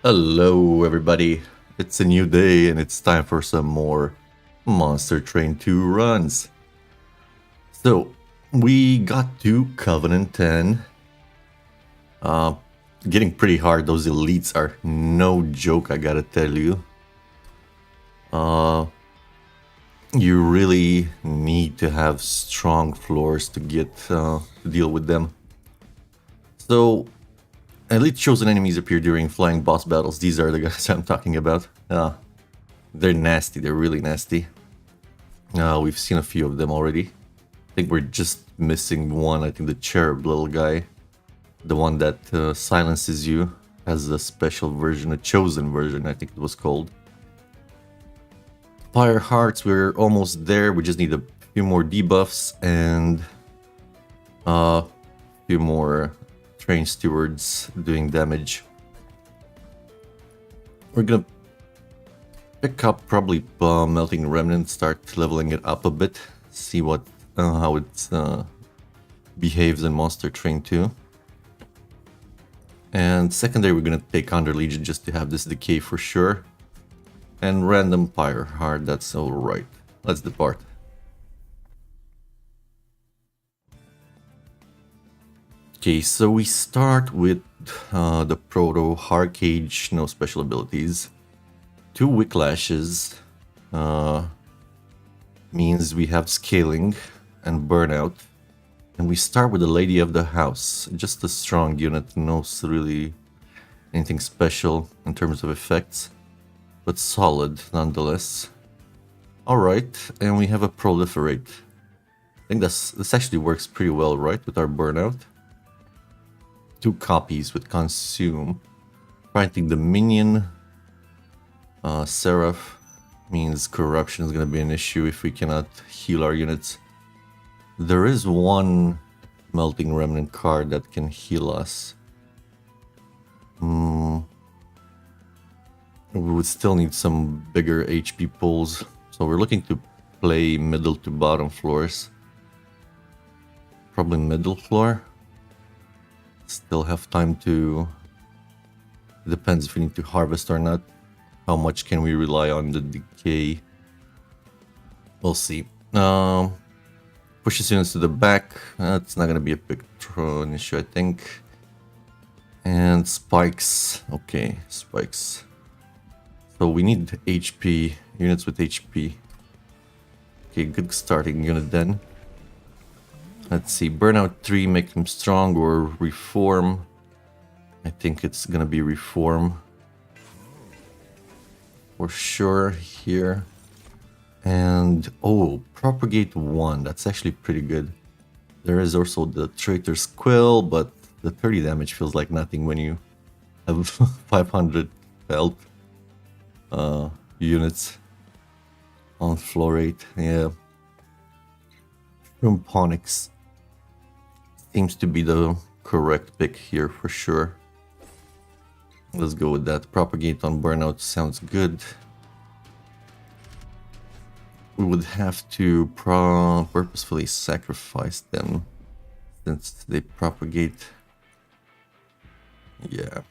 Hello, everybody. It's a new day and it's time for some more Monster Train 2 runs. So, we got to Covenant 10. Uh, Getting pretty hard. Those elites are no joke, I gotta tell you. You really need to have strong floors to deal with them. So, elite chosen enemies appear during flying boss battles. These are the guys I'm talking about. They're nasty. They're really nasty. We've seen a few of them already. I think we're just missing one. I think the cherub little guy, the one that silences you, has a special version, a chosen version, I think it was called. Fire Hearts, we're almost there. We just need a few more debuffs and a few more train stewards doing damage. We're gonna pick up probably Melting Remnant, start leveling it up a bit, see how it behaves in Monster Train 2. And secondary, we're gonna take Under Legion just to have this decay for sure. And random Fire Heart, that's alright. Let's depart. Okay, so we start with the Proto Harcage, no special abilities. 2 Whicklashes means we have Scaling and Burnout. And we start with the Lady of the House, just a strong unit, no really anything special in terms of effects, but solid nonetheless. Alright, and we have a Proliferate. I think this actually works pretty well, right, with our Burnout. 2 copies with Consume. Granting the minion. Seraph means corruption is going to be an issue if we cannot heal our units. There is one Melting Remnant card that can heal us. We would still need some bigger HP pulls, so we're looking to play middle to bottom floors. Probably middle floor. Still have time to... Depends if we need to harvest or not. How much can we rely on the decay? We'll see. Pushes units to the back. That's not gonna be an issue, I think. And spikes. Okay, spikes. So we need HP, units with HP. Okay, good starting unit then. Let's see, Burnout 3, make them strong or Reform. I think it's gonna be Reform. For sure here. And, oh, Propagate 1, that's actually pretty good. There is also the Traitor's Quill, but the 30 damage feels like nothing when you have 500 health units on floor 8. Yeah. Shroomponix seems to be the correct pick here for sure. Let's go with that. Propagate on Burnout sounds good. We would have to purposefully sacrifice them since they propagate. Yeah.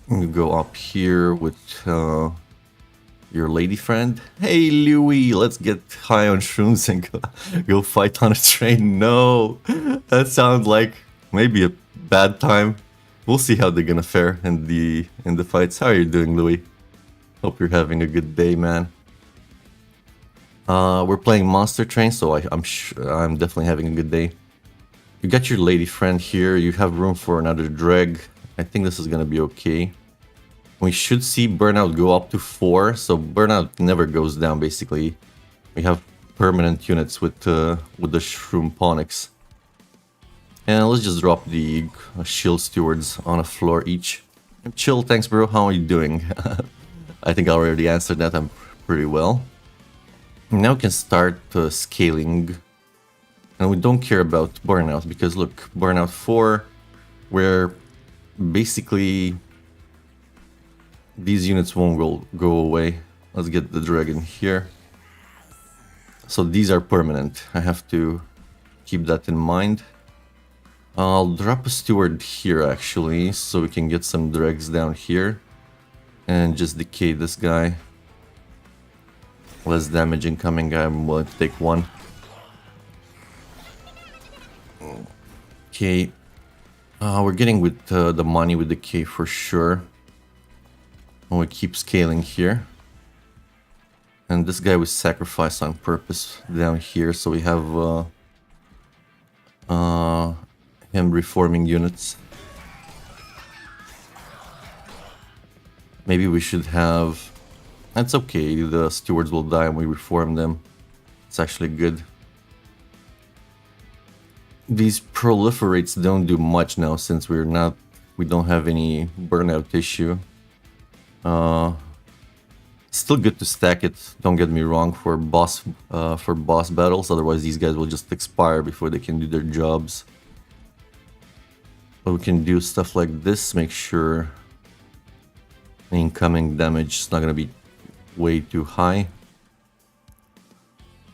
You go up here with your lady friend. Hey Louis, let's get high on shrooms and go fight on a train. No, that sounds like maybe a bad time. We'll see how they're gonna fare in the fights. How are you doing, Louis? Hope you're having a good day, man. We're playing Monster Train, so I'm definitely having a good day. You got your lady friend here. You have room for another dreg. I think this is gonna be okay. We should see Burnout go up to 4, so Burnout never goes down. Basically, we have permanent units with the Shroomponix. And let's just drop the Shield Stewards on a floor each. Chill, thanks, bro. How are you doing? I think I already answered that. I'm pretty well. Now we can start scaling. And we don't care about Burnout because look, Burnout 4, where basically these units won't go away. Let's get the dragon here. So these are permanent. I have to keep that in mind. I'll drop a steward here actually, so we can get some dregs down here. And just decay this guy. Less damage incoming, I'm willing to take one. Okay. We're getting with the money with decay for sure. And we keep scaling here. And this guy was sacrificed on purpose down here, so we have him reforming units. Maybe we should have... That's okay, the stewards will die and we reform them. It's actually good. These proliferates don't do much now since we don't have any burnout issue. Still good to stack it, don't get me wrong, for boss battles, otherwise these guys will just expire before they can do their jobs. But we can do stuff like this, make sure incoming damage is not gonna be way too high.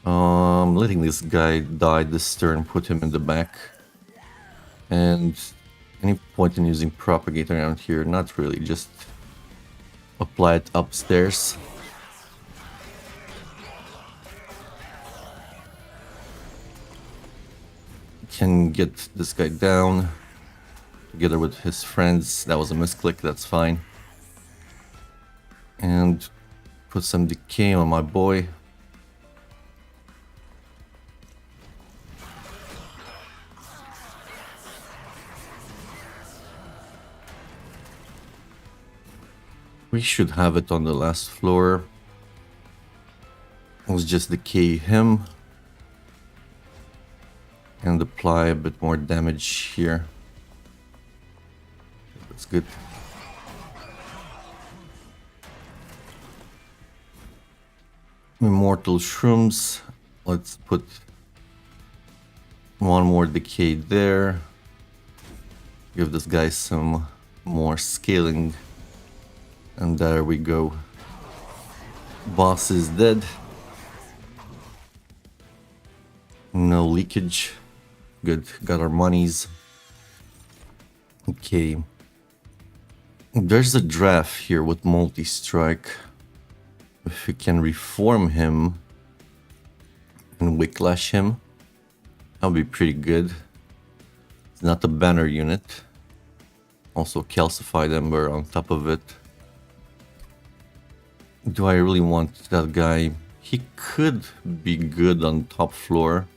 Letting this guy die this turn, put him in the back. And any point in using propagate around here? Not really, just apply it upstairs. Can get this guy down together with his friends. That was a misclick, that's fine. And put some decay on my boy. We should have it on the last floor. Let's just decay him. And apply a bit more damage here. That's good. Immortal Shrooms. Let's put one more decay there. Give this guy some more scaling. And there we go. Boss is dead. No leakage. Good, got our monies. Okay. There's a draft here with multi-strike. If we can reform him and Wicklash him, that'll be pretty good. It's not a banner unit. Also calcified ember on top of it. Do I really want that guy? He could be good on top floor.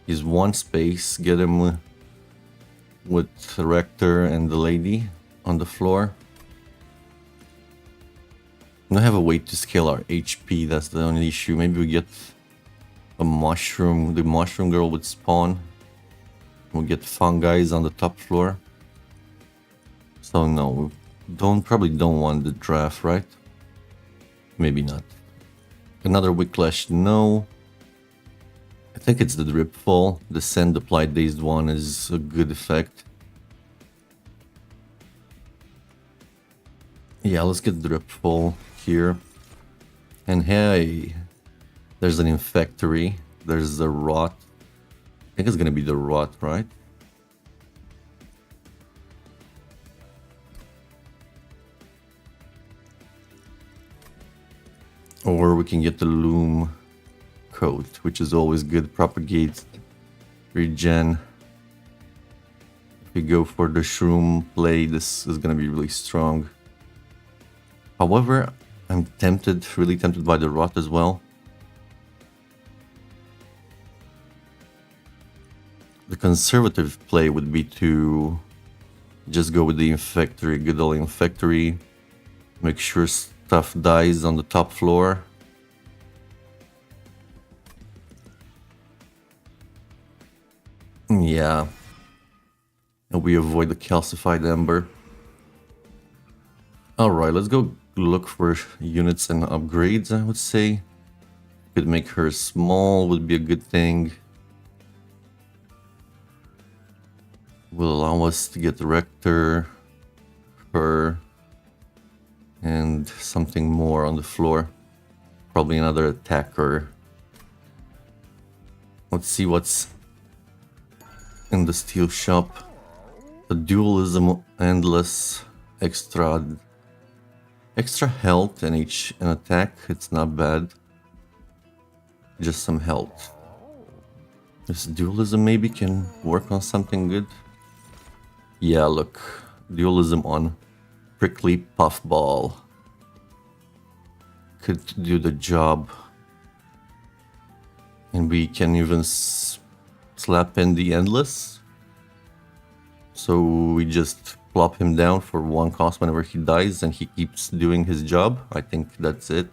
He's one space, get him with the Rector and the lady on the floor. I don't have a way to scale our HP, that's the only issue. Maybe we get a mushroom, the mushroom girl would spawn. We'll get fungi on the top floor. So no, probably don't want the draft, right? Maybe not. Another Wicklash, no. I think it's the Drip Fall. The Send Applied Dazed one is a good effect. Yeah, let's get Drip Fall here. And hey, there's an Infectory. There's the Rot. I think it's gonna be the Rot, right? Or we can get the Loom Coat, which is always good. Propagate, regen. If we go for the Shroom play, this is gonna be really strong. However, I'm tempted, really tempted by the Rot as well. The conservative play would be to just go with the Infectory, good old Infectory. Make sure stuff dies on the top floor. Yeah. And we avoid the calcified ember. Alright, let's go look for units and upgrades, I would say. Could make her small, would be a good thing. Will allow us to get the Rector, her, and something more on the floor. Probably another attacker. Let's see what's in the steel shop. The dualism, endless, extra health and each an attack. It's not bad. Just some health. This dualism maybe can work on something good. Yeah, look, dualism on prickly puffball could do the job, and we can even slap in the endless. So we just plop him down for 1 cost whenever he dies, and he keeps doing his job. I think that's it.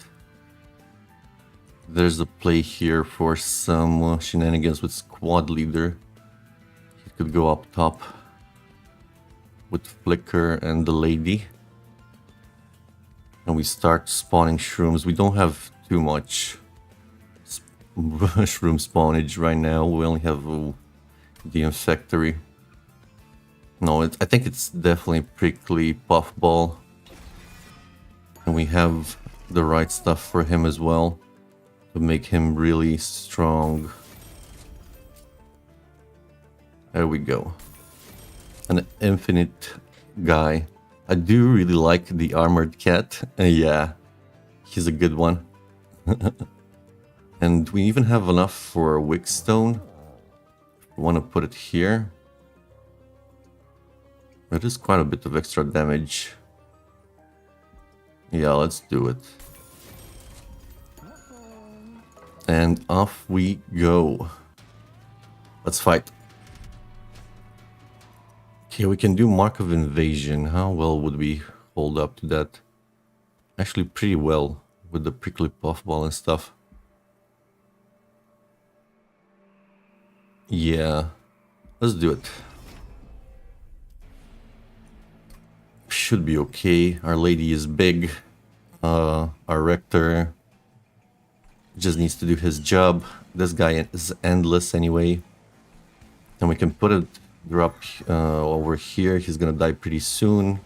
There's a play here for some shenanigans with squad leader. He could go up top with Flicker and the lady. And we start spawning shrooms. We don't have too much shroom spawnage right now. We only have the Infectory. No, I think it's definitely prickly puffball. And we have the right stuff for him as well to make him really strong. There we go. An infinite guy. I do really like the armored cat. Yeah, he's a good one. And we even have enough for a wick stone. We want to put it here. It is quite a bit of extra damage. Yeah, let's do it. And off we go. Let's fight. Okay, we can do Mark of Invasion. How well would we hold up to that? Actually pretty well with the prickly puffball and stuff. Yeah, let's do it. Should be okay. Our lady is big. Our Rector just needs to do his job. This guy is endless anyway. And we can put it drop over here. He's gonna die pretty soon,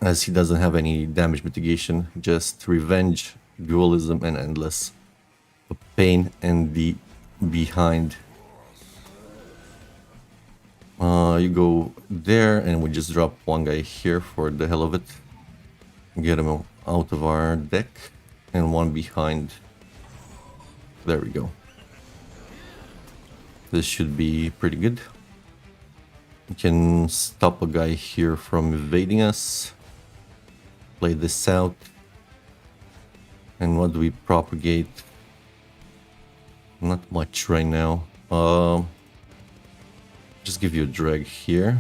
as he doesn't have any damage mitigation. Just revenge, dualism, and endless. A pain in the behind. You go there, and we just drop one guy here for the hell of it. Get him out of our deck, and one behind. There we go. This should be pretty good. We can stop a guy here from invading us. Play this out. And what do we propagate? Not much right now. Just give you a drag here.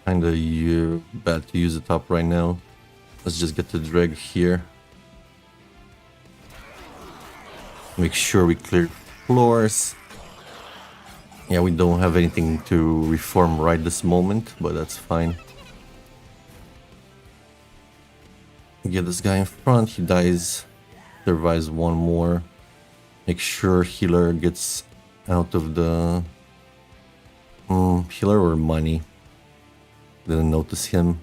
Kinda bad to use it up right now. Let's just get the drag here. Make sure we clear floors. Yeah, we don't have anything to reform right this moment, but that's fine. Get this guy in front, he dies, survives one more. Make sure healer gets out of the... healer or money? Didn't notice him.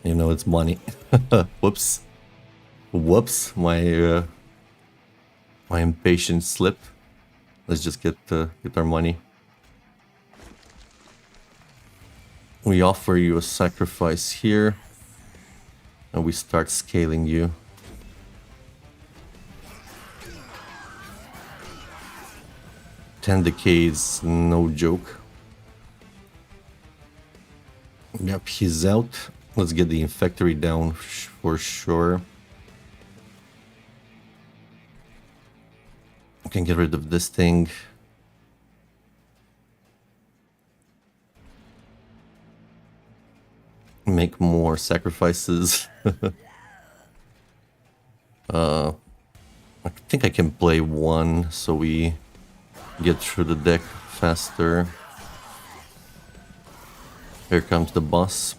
You know, it's money. Whoops. Whoops, my impatient slip. Let's just get our money. We offer you a sacrifice here, and we start scaling you. Ten decades, no joke. Yep, he's out. Let's get the Infectory down for sure. We can get rid of this thing. Make more sacrifices. I think I can play one so we get through the deck faster. Here comes the boss.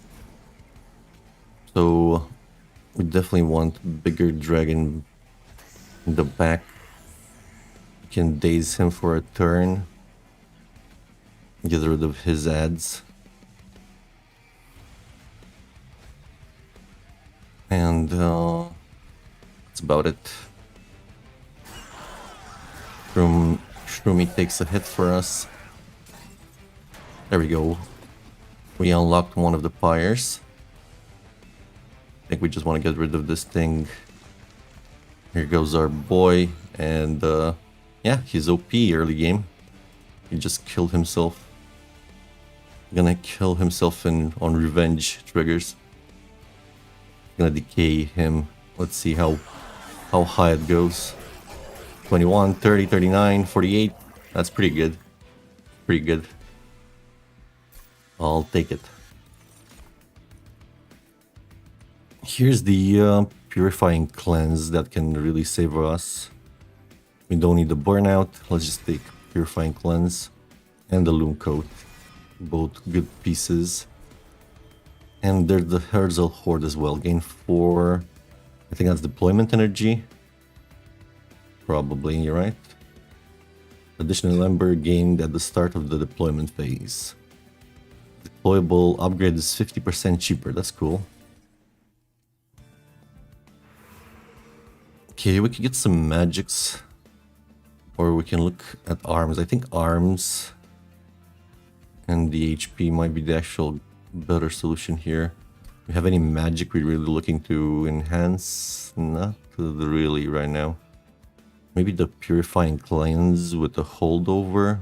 So we definitely want bigger dragon in the back. We can daze him for a turn. Get rid of his ads. And that's about it. Shroomy takes a hit for us. There we go. We unlocked one of the pyres. I think we just want to get rid of this thing. Here goes our boy, and yeah, he's OP early game. He just killed himself. Gonna kill himself on revenge triggers. Gonna decay him. Let's see how high it goes. 21, 30, 39, 48. That's pretty good. Pretty good. I'll take it. Here's the purifying cleanse that can really save us. We don't need the burnout. Let's just take purifying cleanse and the loom coat. Both good pieces. And there's the Herzl Horde as well. Gain 4. I think that's deployment energy. Probably, you're right. Additional Ember gained at the start of the deployment phase. Deployable upgrade is 50% cheaper. That's cool. Okay, we can get some magics. Or we can look at arms. I think arms and the HP might be the actual better solution here. Do we have any magic we're really looking to enhance? Not really right now. Maybe the purifying cleanse with the holdover.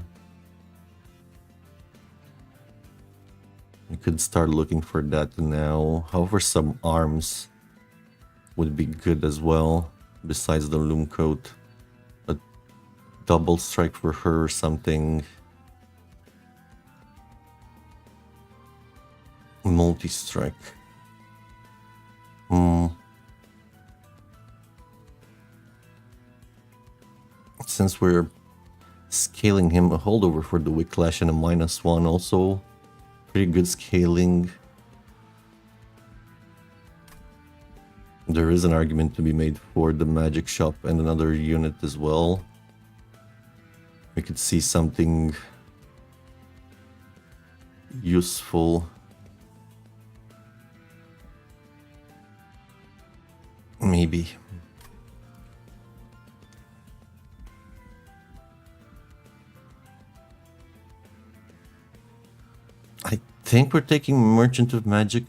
We could start looking for that now. However, some arms would be good as well, besides the loom coat. A double strike for her or something. Multi-strike. Since we're scaling him, a holdover for the Whiplash and a -1 also. Pretty good scaling. There is an argument to be made for the magic shop and another unit as well. We could see something useful. Maybe. I think we're taking Merchant of Magic.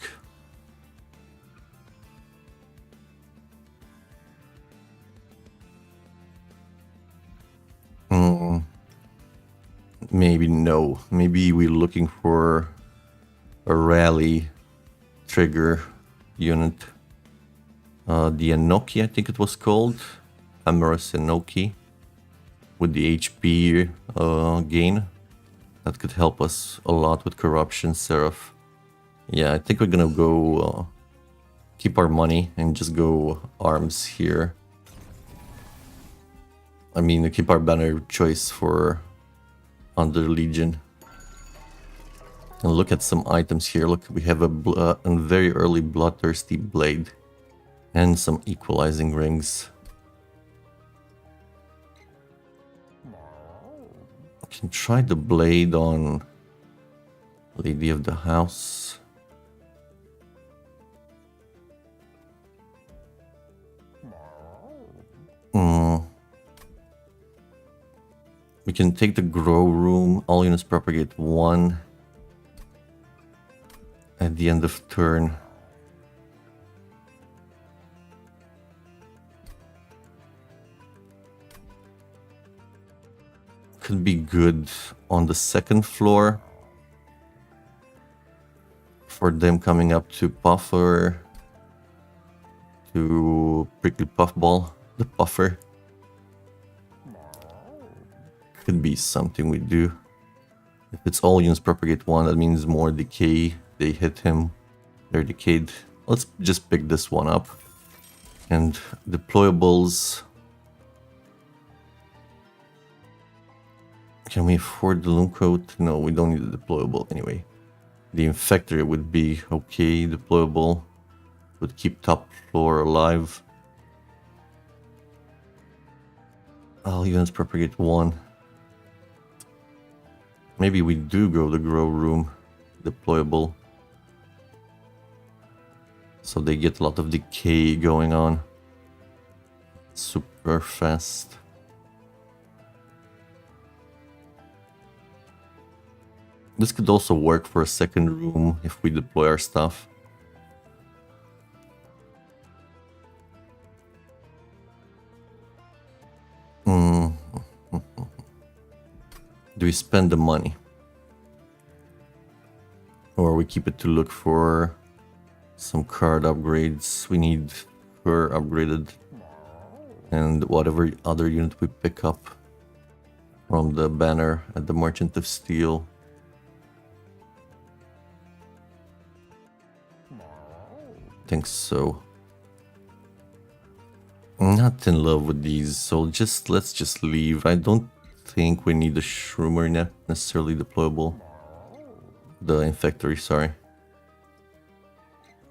Maybe no. Maybe we're looking for a rally trigger unit. The Enoki, I think it was called. Amorous Enoki. With the HP gain. That could help us a lot with Corruption Seraph. Yeah, I think we're gonna go keep our money and just go arms here. I mean, keep our banner choice for Under Legion. And look at some items here. Look, we have a very early Bloodthirsty Blade. And some equalizing rings. I can try the blade on Lady of the House. We can take the grow room. All units propagate 1 at the end of turn. Could be good on the second floor for them coming up to Puffer, to Prickly Puffball, the Puffer. Could be something we do. If it's all units propagate 1, that means more decay. They hit him, they're decayed. Let's just pick this one up. And deployables. Can we afford the loom coat? No, we don't need the deployable anyway. The infector would be okay, deployable. Would keep top floor alive. All units propagate 1. Maybe we do go the grow room, deployable. So they get a lot of decay going on. Super fast. This could also work for a second room if we deploy our stuff. Do we spend the money? Or we keep it to look for some card upgrades we need for upgraded. And whatever other unit we pick up from the banner at the Merchant of Steel. I think so. I'm not in love with these, so let's just leave. I don't think we need the Shroomer necessarily deployable. The Infectory, sorry.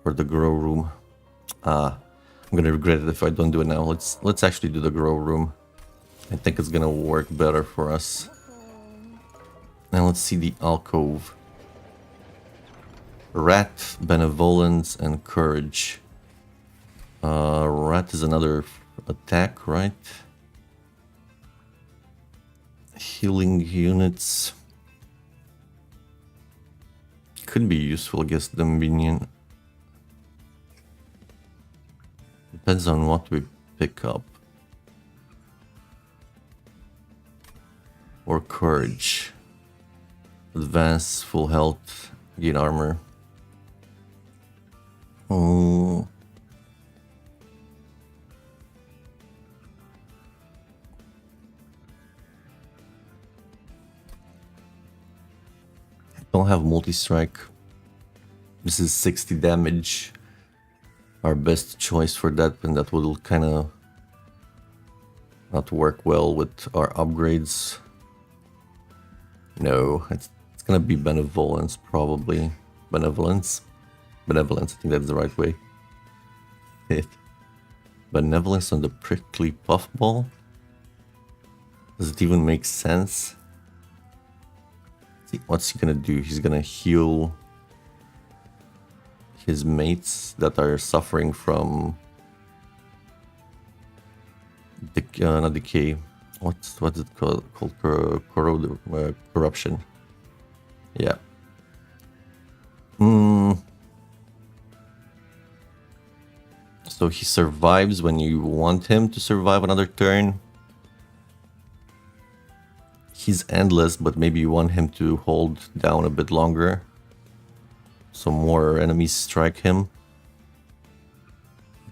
Or the Grow Room. I'm gonna regret it if I don't do it now. Let's actually do the Grow Room. I think it's gonna work better for us. Now let's see the Alcove. Rat, Benevolence, and Courage. Rat is another attack, right? Healing units. Could be useful against the minion. Depends on what we pick up. Or Courage. Advance, full health, gain armor. Oh. Don't have multi-strike. This is 60 damage. Our best choice for that, and that will kind of not work well with our upgrades. No, it's gonna be Benevolence probably. Benevolence, I think that's the right way. Benevolence on the prickly puffball. Does it even make sense? See, what's he gonna do? He's gonna heal his mates that are suffering from not decay. What's it called? Corruption. Yeah. So he survives when you want him to survive another turn. He's endless, but maybe you want him to hold down a bit longer, so more enemies strike him.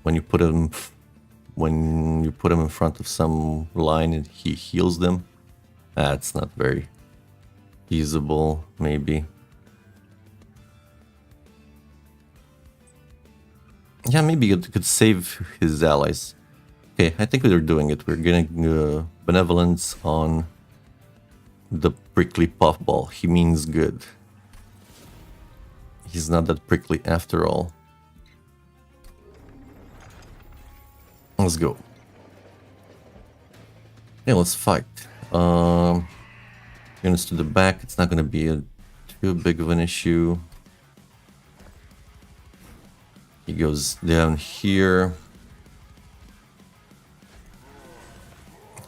When you put him in front of some line and he heals them, that's not very feasible. Maybe. Yeah, maybe it could save his allies. Okay, I think we're doing it. We're getting Benevolence on the prickly puffball. He means good. He's not that prickly after all. Let's go. Yeah, let's fight. Units to the back. It's not going to be too big of an issue. He goes down here.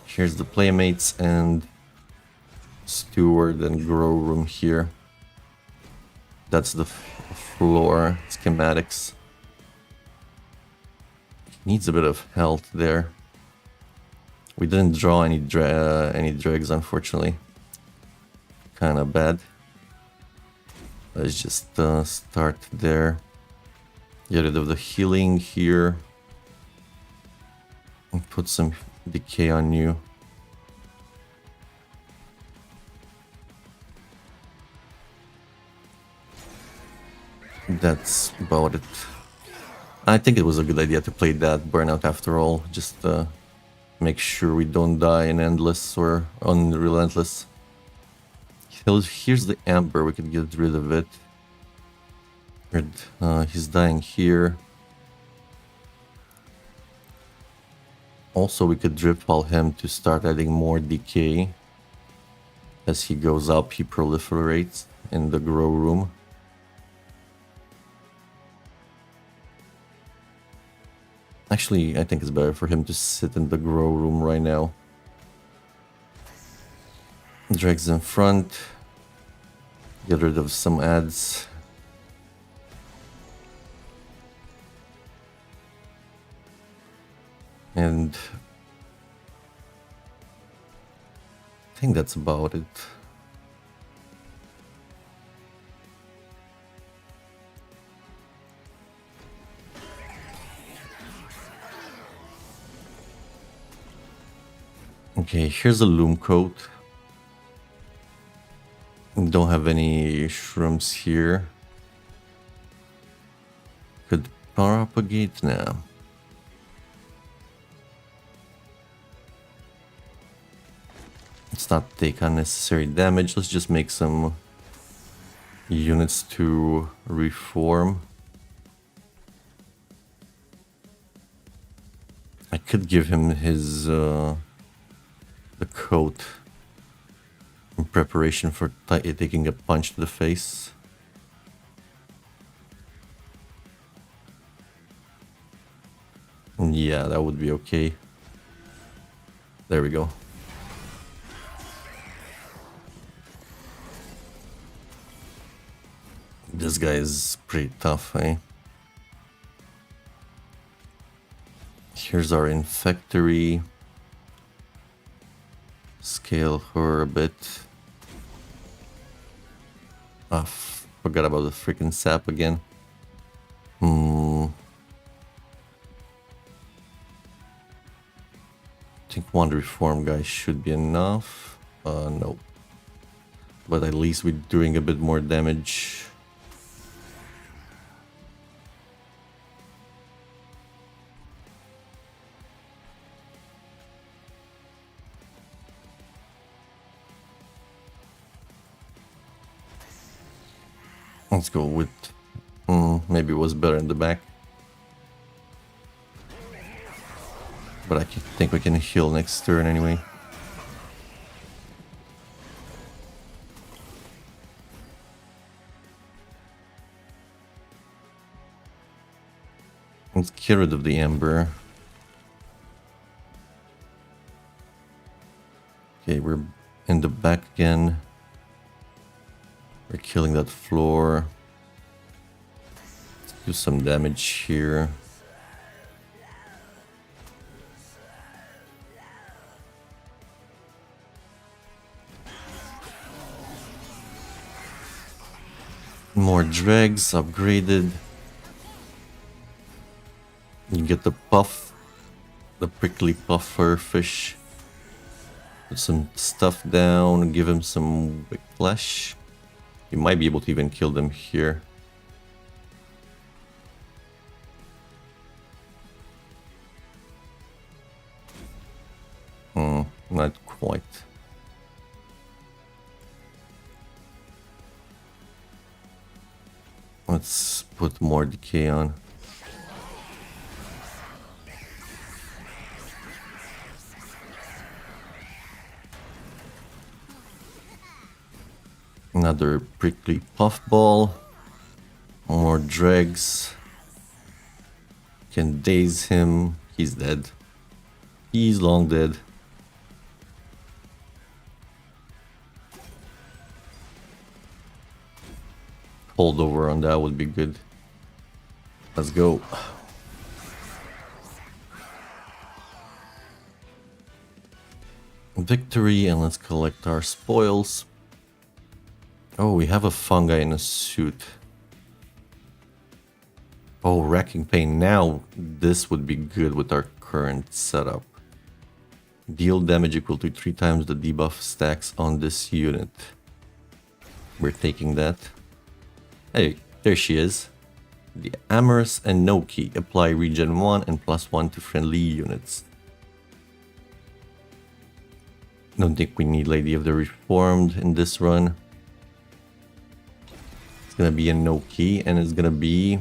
Here's the Playmates and Steward and Grow Room here. That's the floor schematics. Needs a bit of health there. We didn't draw any dregs, unfortunately. Kind of bad. Let's just start there. Get rid of the healing here. And put some decay on you. That's about it. I think it was a good idea to play that burnout after all. Just make sure we don't die in endless or on relentless. Here's the Amber. We could get rid of it. He's dying here. Also, we could drip-fall him to start adding more decay. As he goes up, he proliferates in the Grow Room. Actually, I think it's better for him to sit in the Grow Room right now. Dregs in front. Get rid of some ads. And I think that's about it. Okay, here's a loom coat. Don't have any shrooms here. Could propagate now. Let's not take unnecessary damage. Let's just make some units to reform. I could give him his the coat in preparation for taking a punch to the face. Yeah, that would be okay. There we go. This guy is pretty tough, eh? Here's our infectory. Scale her a bit. Ah, forgot about the freaking sap again. I think one reform guy should be enough. No. But at least we're doing a bit more damage. Let's go with... maybe it was better in the back. But I think we can heal next turn anyway. Let's get rid of the Ember. Okay, we're in the back again. We're killing that floor. Let's do some damage here. More dregs upgraded. You get the puff, the prickly puffer fish. Put some stuff down, give him some flesh. You might be able to even kill them here. Not quite. Let's put more decay on. Another prickly puffball. More dregs. Can daze him. He's dead. He's long dead. Hold over on that would be good. Let's go. Victory, and let's collect our spoils. Oh, we have a fungi in a suit. Oh, Racking Pain. Now this would be good with our current setup. Deal damage equal to 3 times the debuff stacks on this unit. We're taking that. Hey, there she is. The Amorous and Noki apply regen 1 and +1 to friendly units. Don't think we need Lady of the Reformed in this run. It's gonna be a Noki, and it's gonna be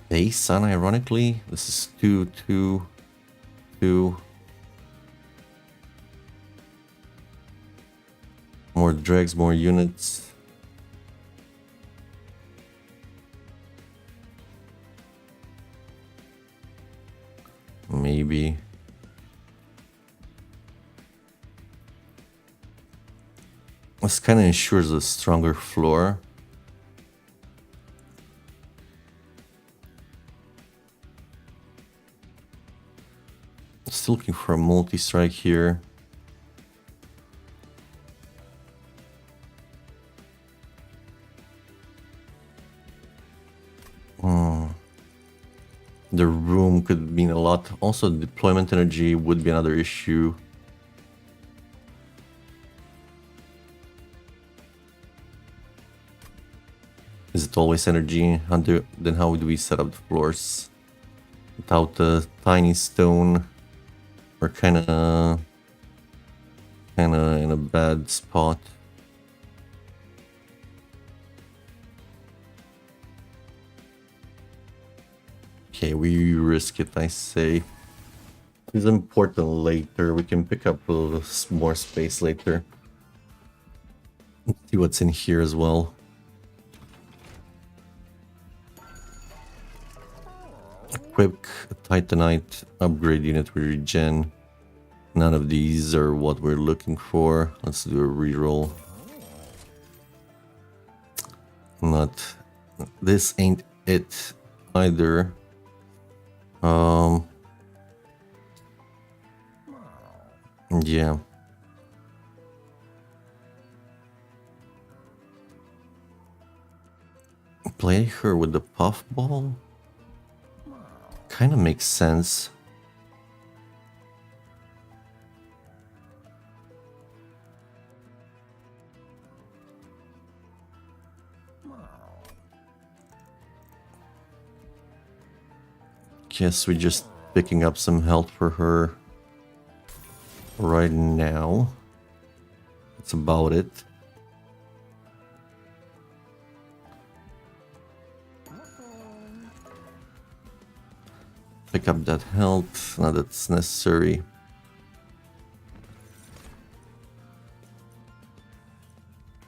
base, unironically. This is 2, 2, 2. More dregs, more units. Maybe. This kind of ensures a stronger floor. Still looking for a multi-strike here. The room could mean a lot. Also, deployment energy would be another issue. Is it always energy? Then how do we set up the floors? Without a tiny stone, we're kinda in a bad spot. Okay, we risk it, I say. It's important later. We can pick up a little more space later. Let's see what's in here as well. A quick Titanite upgrade unit with regen. None of these are what we're looking for. Let's do a reroll. This ain't it either. Yeah. Play her with the puffball? Kind of makes sense. Guess we're just picking up some health for her right now. That's about it. Pick up that health, now that's necessary.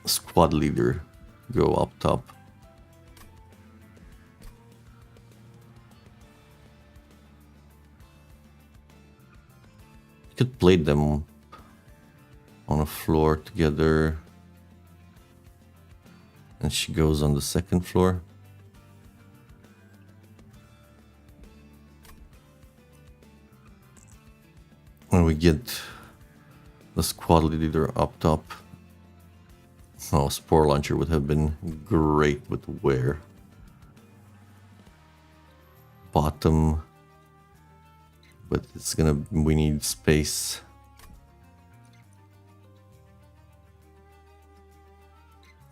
Squad leader, go up top. Could play them on a floor together, and she goes on the second floor. And we get the squad leader up top. Oh, Spore Launcher would have been great with where. Bottom. But it's gonna, we need space.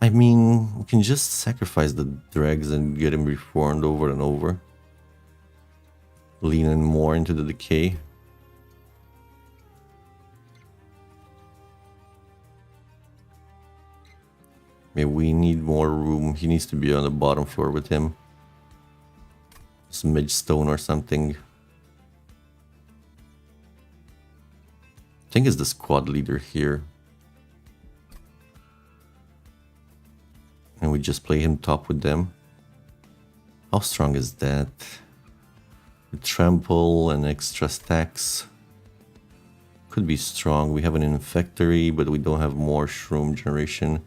I mean, we can just sacrifice the dregs and get him reformed over and over. Lean in more into the decay. Maybe we need more room. He needs to be on the bottom floor with him. Some midstone or something. I think it's the squad leader here. And we just play him top with them. How strong is that? With trample and extra stacks. Could be strong. We have an infectory, but we don't have more shroom generation.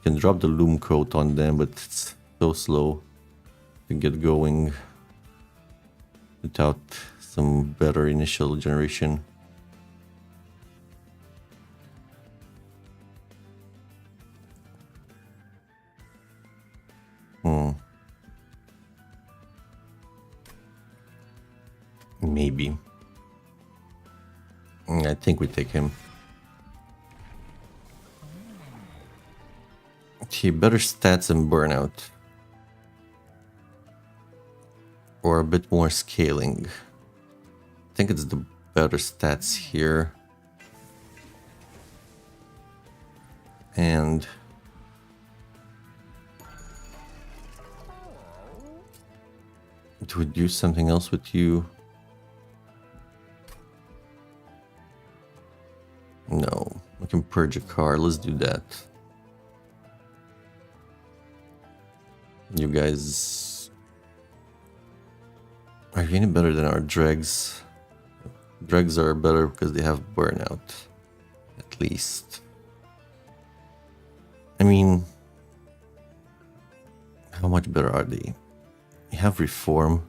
Can drop the loom coat on them, but it's so slow to get going without some better initial generation. Maybe. I think we take him. Okay, better stats and burnout. Or a bit more scaling. I think it's the better stats here. And do we do something else with you? No, we can purge a car. Let's do that. You guys, are you any better than our dregs? Dregs are better because they have burnout, at least. I mean, how much better are they? You have reform.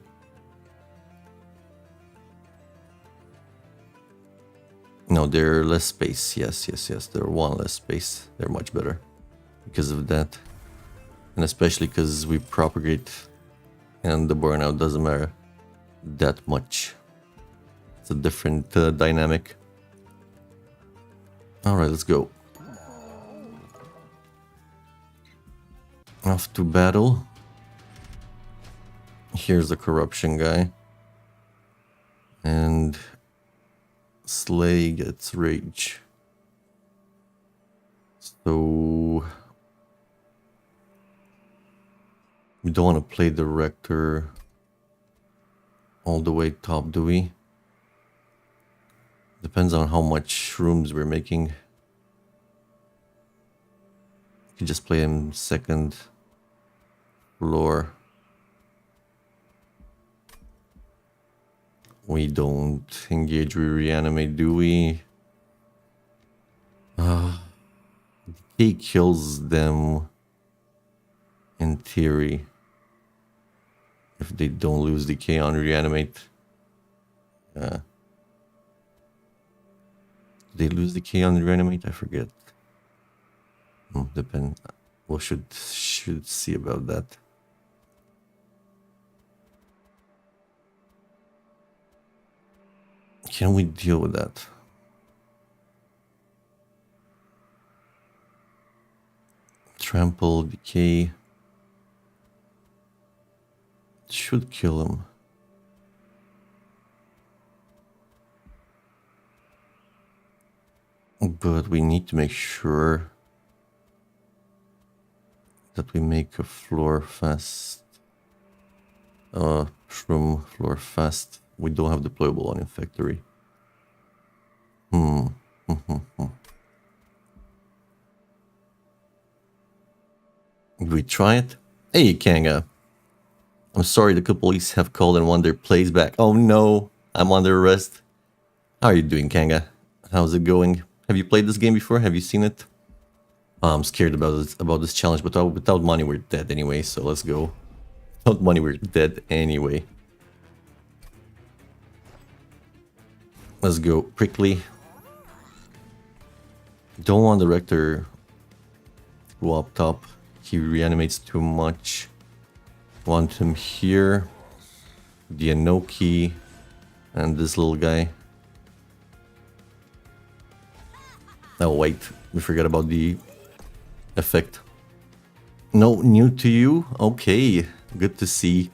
No, they're less space. Yes. They're one less space. They're much better because of that. And especially because we propagate and the burnout doesn't matter that much. It's a different dynamic. Alright, let's go. Off to battle. Here's the corruption guy. And Slay gets rage. So we don't want to play director all the way top, do we? Depends on how much rooms we're making. You can just play him second floor. We don't engage, we reanimate, do we? Decay kills them in theory. If they don't lose decay on reanimate. They lose decay on reanimate? I forget. Depend. We should see about that. Can we deal with that? Trample, decay. Should kill him. But we need to make sure that we make a floor fast. Shroom floor fast. We don't have deployable on Infectory. Did we try it? Hey, Kanga. I'm sorry the police have called and want their place back. Oh no, I'm under arrest. How are you doing, Kanga? How's it going? Have you played this game before? Have you seen it? I'm scared about this challenge, but without money we're dead anyway, so let's go. Without money we're dead anyway. Let's go. Prickly. Don't want the Rector to go up top. He reanimates too much. Want him here. The Enoki. And this little guy. Oh wait, we forgot about the effect. No, new to you? Okay, good to see.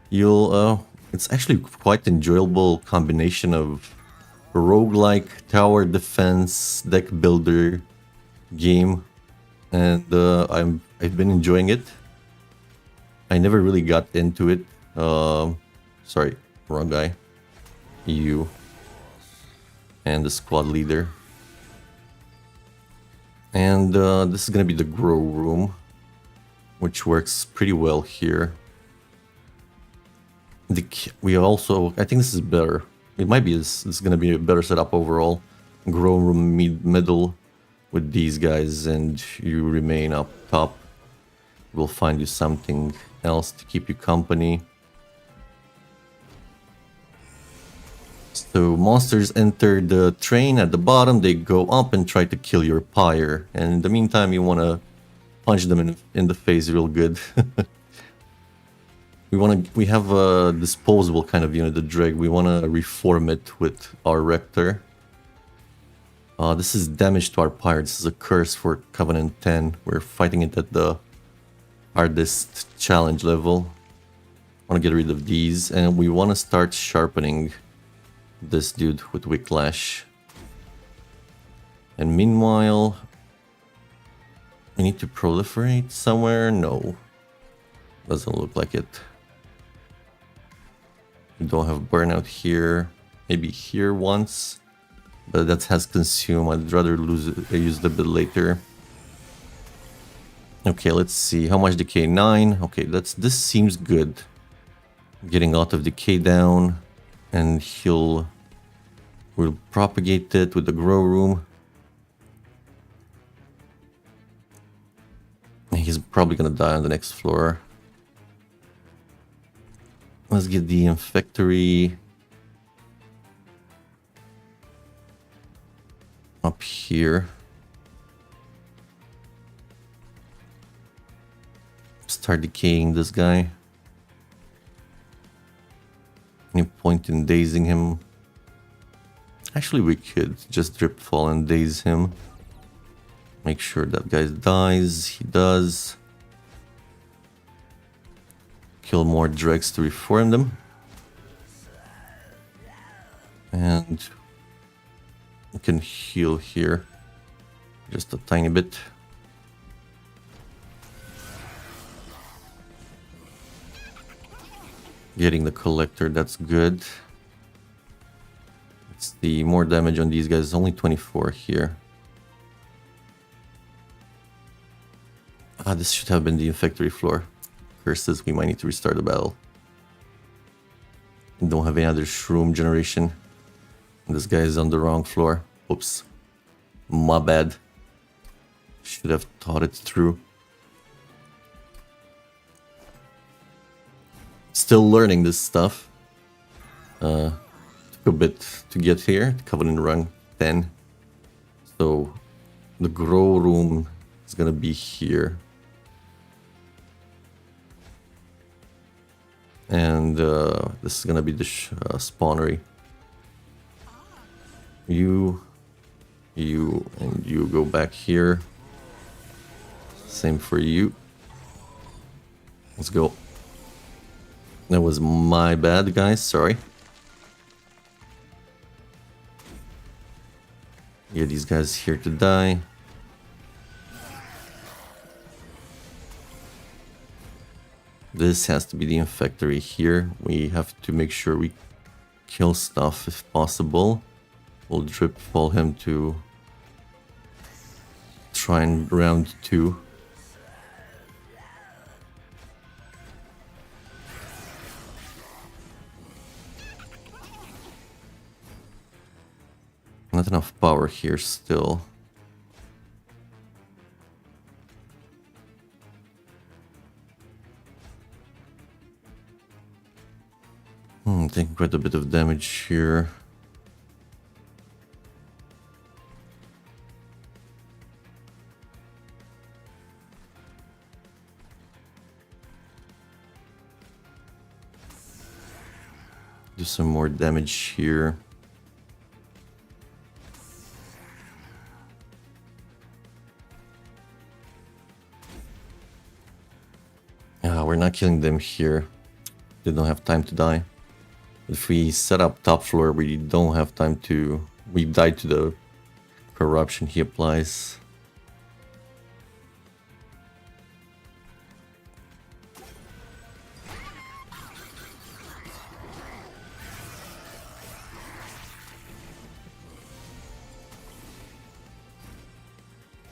You'll, it's actually quite enjoyable combination of roguelike, tower defense, deck builder game. And I've been enjoying it. I never really got into it. Sorry, wrong guy. You. And the squad leader. And this is gonna be the grow room, which works pretty well here. We also, I think this is better. It might be this is gonna be a better setup overall. Grow room middle with these guys, and you remain up top. We'll find you something else to keep you company. So monsters enter the train at the bottom, they go up and try to kill your pyre. And in the meantime, you want to punch them in the face real good. We have a disposable kind of unit, the Dreg. We want to reform it with our Rector. This is damage to our pyre. This is a curse for Covenant 10. We're fighting it at the hardest challenge level. Want to get rid of these, and we want to start sharpening this dude with Wicklash. And meanwhile, we need to proliferate somewhere? No. Doesn't look like it. We don't have burnout here. Maybe here once. But that has consumed. I'd rather use it a bit later. Okay, let's see. How much decay? 9. Okay, this seems good. Getting a lot of decay down. And we'll propagate it with the grow room. He's probably gonna die on the next floor. Let's get the Infectory up here. Start decaying this guy. Any point in dazing him? Actually, we could just Drip Fall and daze him. Make sure that guy dies. He does. Kill more dregs to reform them. And we can heal here. Just a tiny bit. Getting the Collector, that's good. It's the more damage on these guys, only 24 here. Ah, this should have been the Infectory floor. Curses, we might need to restart the battle. We don't have any other Shroom generation. This guy is on the wrong floor. Oops. My bad. Should have thought it through. Still learning this stuff. Took a bit to get here. Covenant run 10. So the grow room is gonna be here. And this is gonna be the spawnery. You, and you go back here. Same for you. Let's go. That was my bad, guys. Sorry. Yeah, these guys here to die. This has to be the Infectory here. We have to make sure we kill stuff if possible. We'll Drip Fall him to try and round 2. Not enough power here still. Taking quite a bit of damage here. Do some more damage here. We're not killing them here. They don't have time to die. If we set up top floor, we don't have time to... We die to the corruption he applies.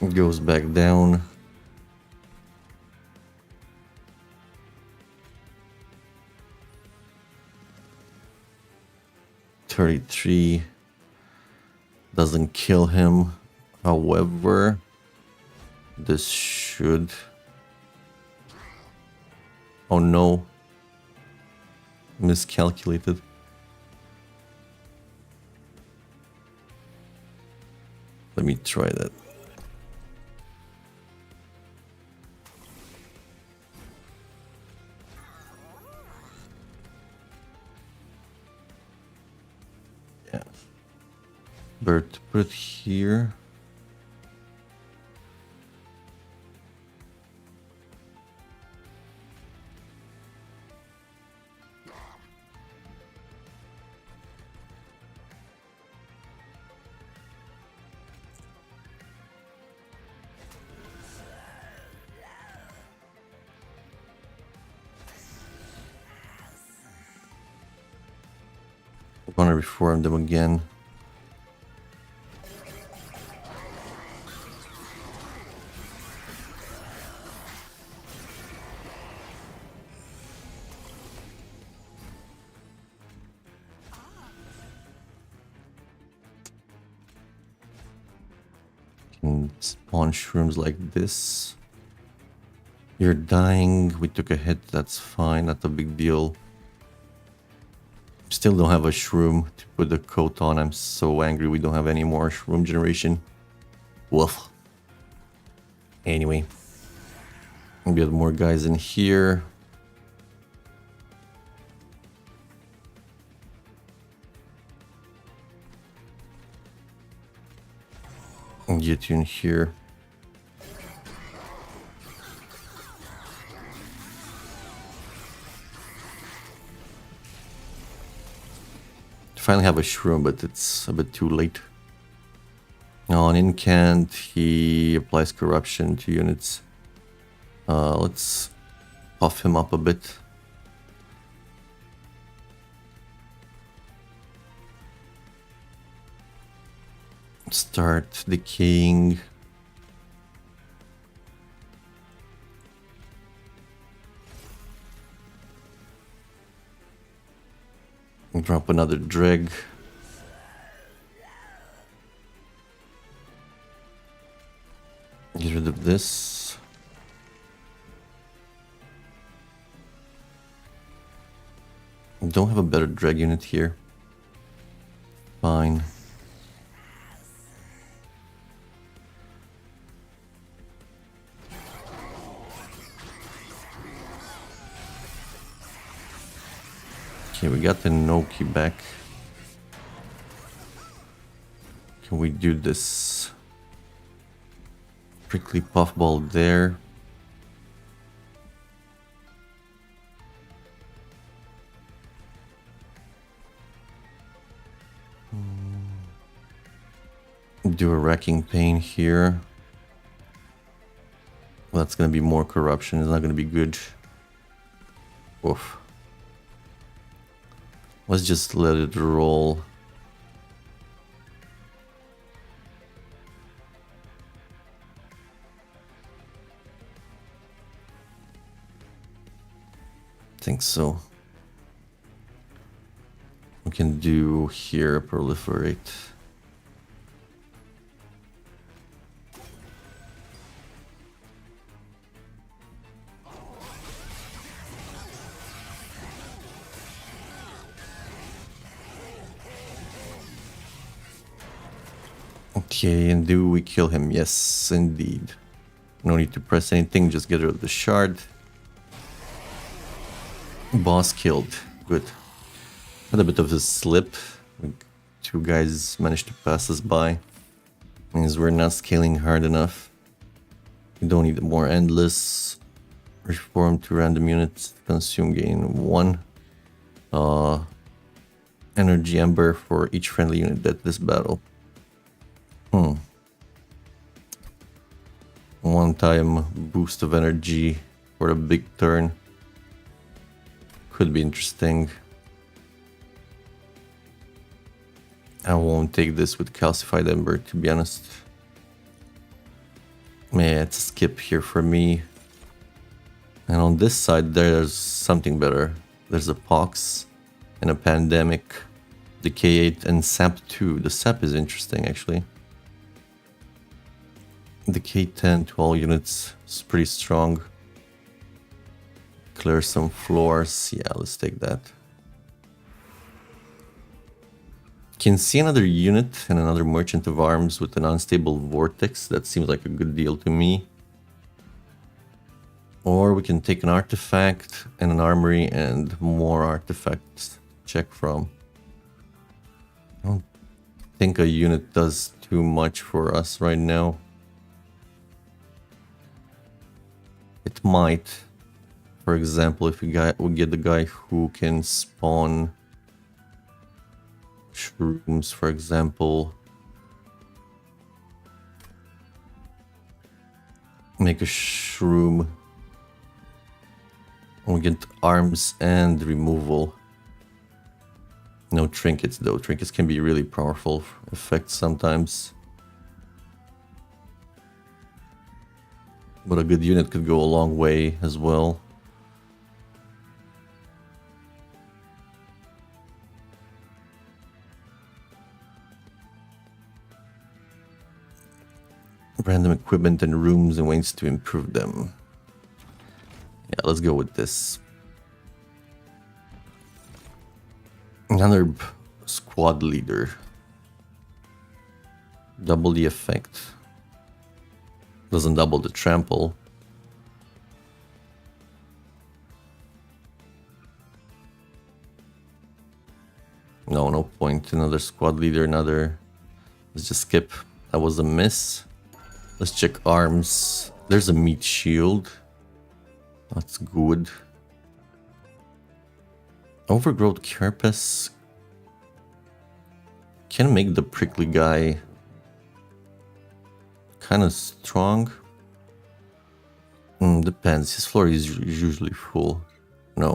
It goes back down. $33 doesn't kill him. However, this should... Oh no. Miscalculated. Let me try that. Bird, put it here. I'm gonna reform them again. Spawn shrooms like this. You're dying. We took a hit. That's fine. Not a big deal. Still don't have a shroom to put the coat on. I'm so angry we don't have any more shroom generation. Woof. Anyway. We have more guys in here. I'll get you in here. Finally have a shroom, but it's a bit too late. Now on incant, he applies corruption to units. Let's buff him up a bit. Start decaying. Drop another dreg. Get rid of this. Don't have a better drag unit here. Fine. Okay, we got the Noki back. Can we do this? Prickly puffball there. Do a wrecking pain here. Well, that's gonna be more corruption. It's not gonna be good. Oof. Let's just let it roll. I think so. We can do here proliferate. Okay, and do we kill him? Yes, indeed. No need to press anything, just get rid of the shard. Boss killed. Good. Had a bit of a slip. Two guys managed to pass us by. Means we're not scaling hard enough. We don't need more endless. Reform to random units. Consume gain 1. Energy ember for each friendly unit at this battle. One time boost of energy for a big turn. Could be interesting. I won't take this with calcified ember, to be honest. Yeah, it's a skip here for me. And on this side there's something better. There's a pox and a pandemic, decay 8 and sap 2. The sap is interesting actually. Decay 10 to all units is pretty strong. Clear some floors. Yeah, let's take that. Can see another unit and another merchant of arms with an unstable vortex. That seems like a good deal to me. Or we can take an artifact and an armory and more artifacts to check from. I don't think a unit does too much for us right now. It might. For example, if we get the guy who can spawn shrooms, for example. Make a shroom. We get arms and removal. No trinkets though. Trinkets can be really powerful effects sometimes. But a good unit could go a long way as well. Random equipment and rooms and ways to improve them. Yeah, let's go with this. Another squad leader. Double the effect. Doesn't double the trample. No, no point. Another squad leader, another... Let's just skip. That was a miss. Let's check arms. There's a meat shield. That's good. Overgrowth carapace can make the prickly guy kind of strong. Depends. His floor is usually full. No.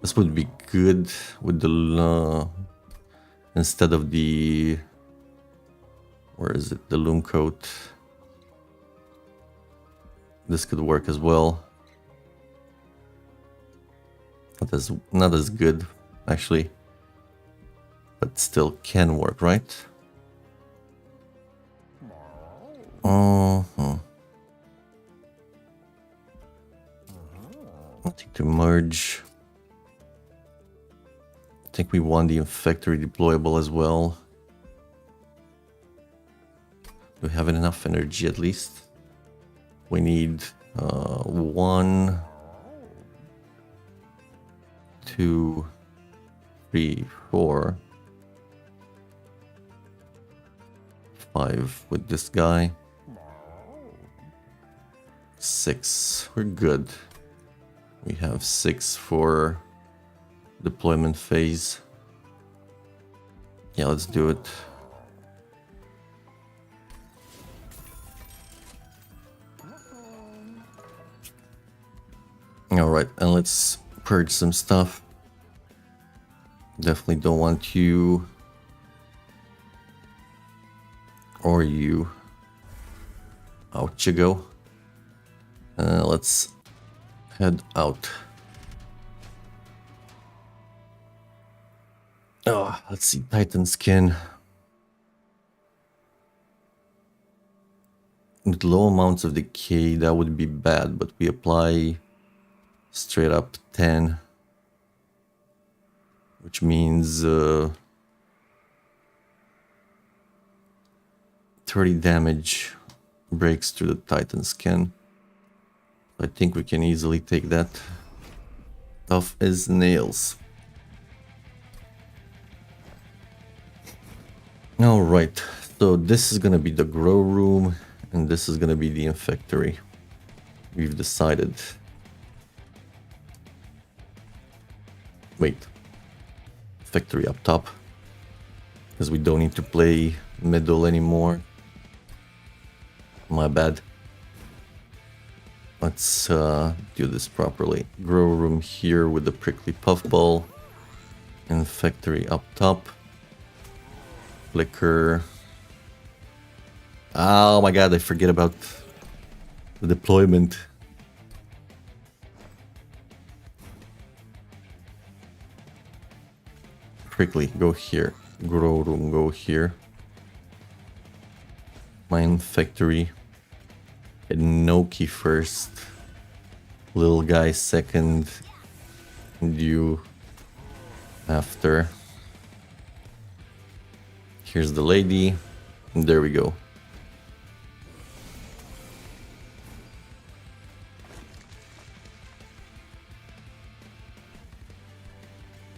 This would be good with the instead of the... Where is it? The loom coat. This could work as well. Not as good, actually. But still can work, right? I think to merge. I think we want the infectory deployable as well. Do we have enough energy at least? We need 1, 2, 3, 4, 5 with this guy. 6. We're good. We have 6 for deployment phase. Yeah, let's do it. Alright, and let's purge some stuff. Definitely don't want you or you. Out you go. Let's head out. Oh, let's see, Titan skin. With low amounts of decay, that would be bad, but we apply straight up 10, which means 30 damage breaks through the Titan skin. I think we can easily take that. Tough as nails. Alright, so this is gonna be the grow room, and this is gonna be the infectory. We've decided. Wait. Factory up top. Because we don't need to play middle anymore. My bad. Let's do this properly. Grow room here with the prickly puffball. And factory up top. Flicker. Oh my god, I forget about the deployment. Prickly, go here. Grow room, go here. Mine factory. Enoki first. Little guy second. And you after. Here's the lady. And there we go.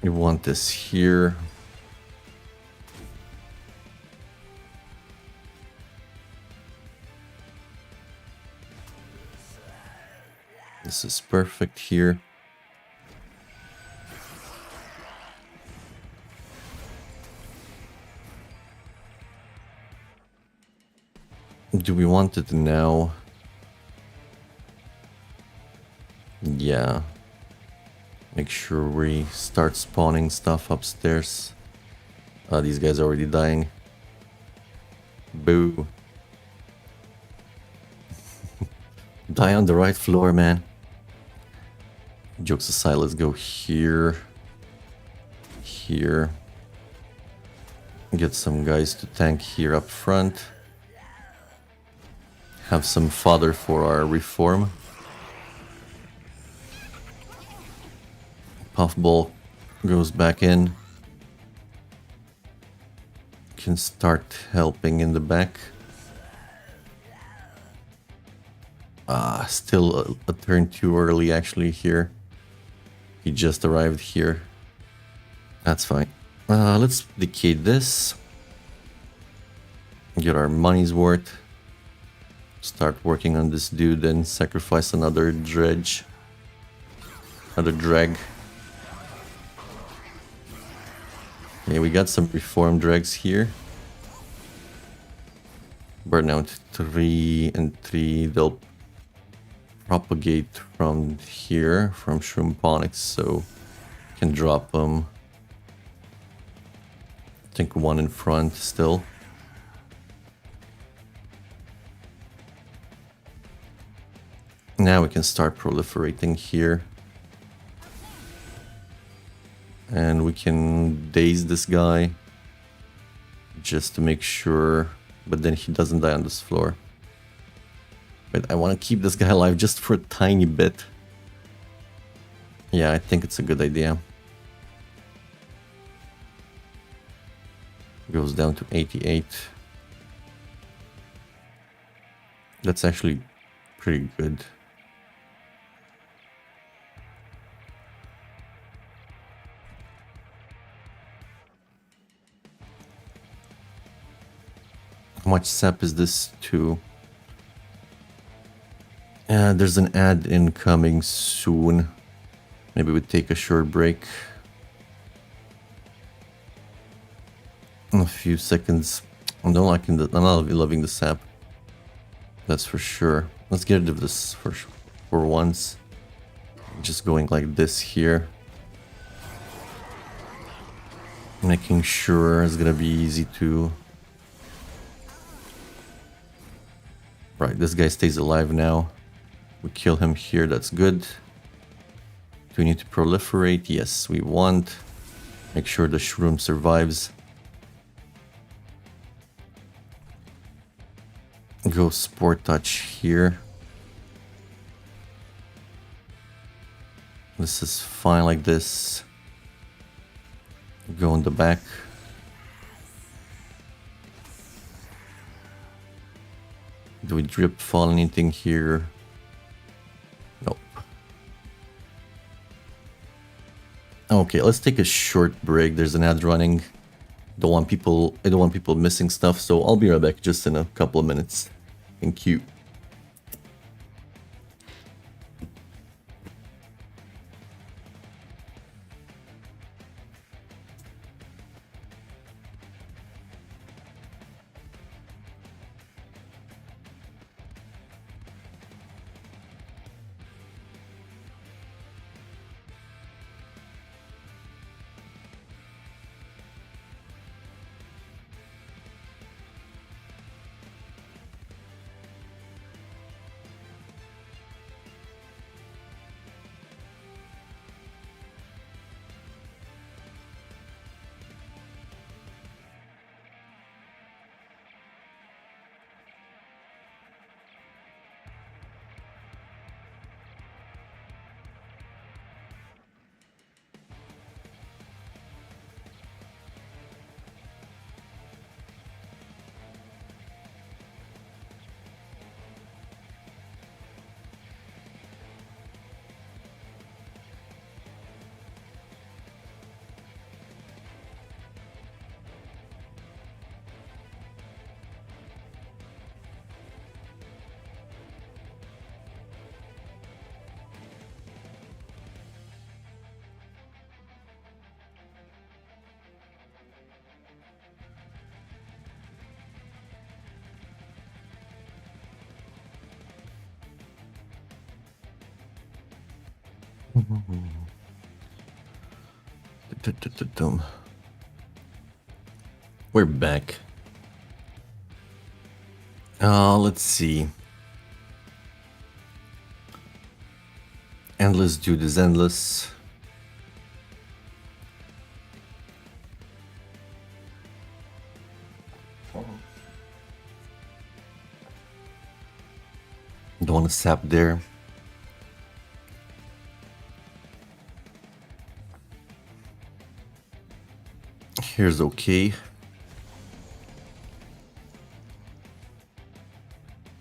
You want this here. This is perfect here. Do we want it now? Yeah. Make sure we start spawning stuff upstairs. These guys are already dying. Boo. Die on the right floor, man. Jokes aside, let's go here. Here. Get some guys to tank here up front. Have some fodder for our reform. Puffball goes back in. Can start helping in the back. Still a turn too early actually here. He just arrived here. That's fine. Let's decay this. Get our money's worth. Start working on this dude and sacrifice another dredge. Another drag. Okay, we got some reform dregs here. Burnout 3 and 3. They'll propagate from here, from Shroomponics, so can drop them. I think one in front still. Now we can start proliferating here. And we can daze this guy just to make sure, but then he doesn't die on this floor. But I want to keep this guy alive just for a tiny bit. Yeah, I think it's a good idea. Goes down to 88. That's actually pretty good. How much sap is this to? There's an ad incoming soon. Maybe we take a short break. In a few seconds. I'm not loving the sap. That's for sure. Let's get rid of this for once. Just going like this here. Making sure it's gonna be easy to... Right, this guy stays alive now. We kill him here, that's good. Do we need to proliferate? Yes, we want. Make sure the shroom survives. Go Sport Touch here. This is fine like this. Go in the back. Do we drip fall anything here? Nope. Okay, let's take a short break. There's an ad running. I don't want people missing stuff, so I'll be right back just in a couple of minutes. Thank you. We're back. Let's see. Endless dude is endless. Don't want to sap there. Here's okay.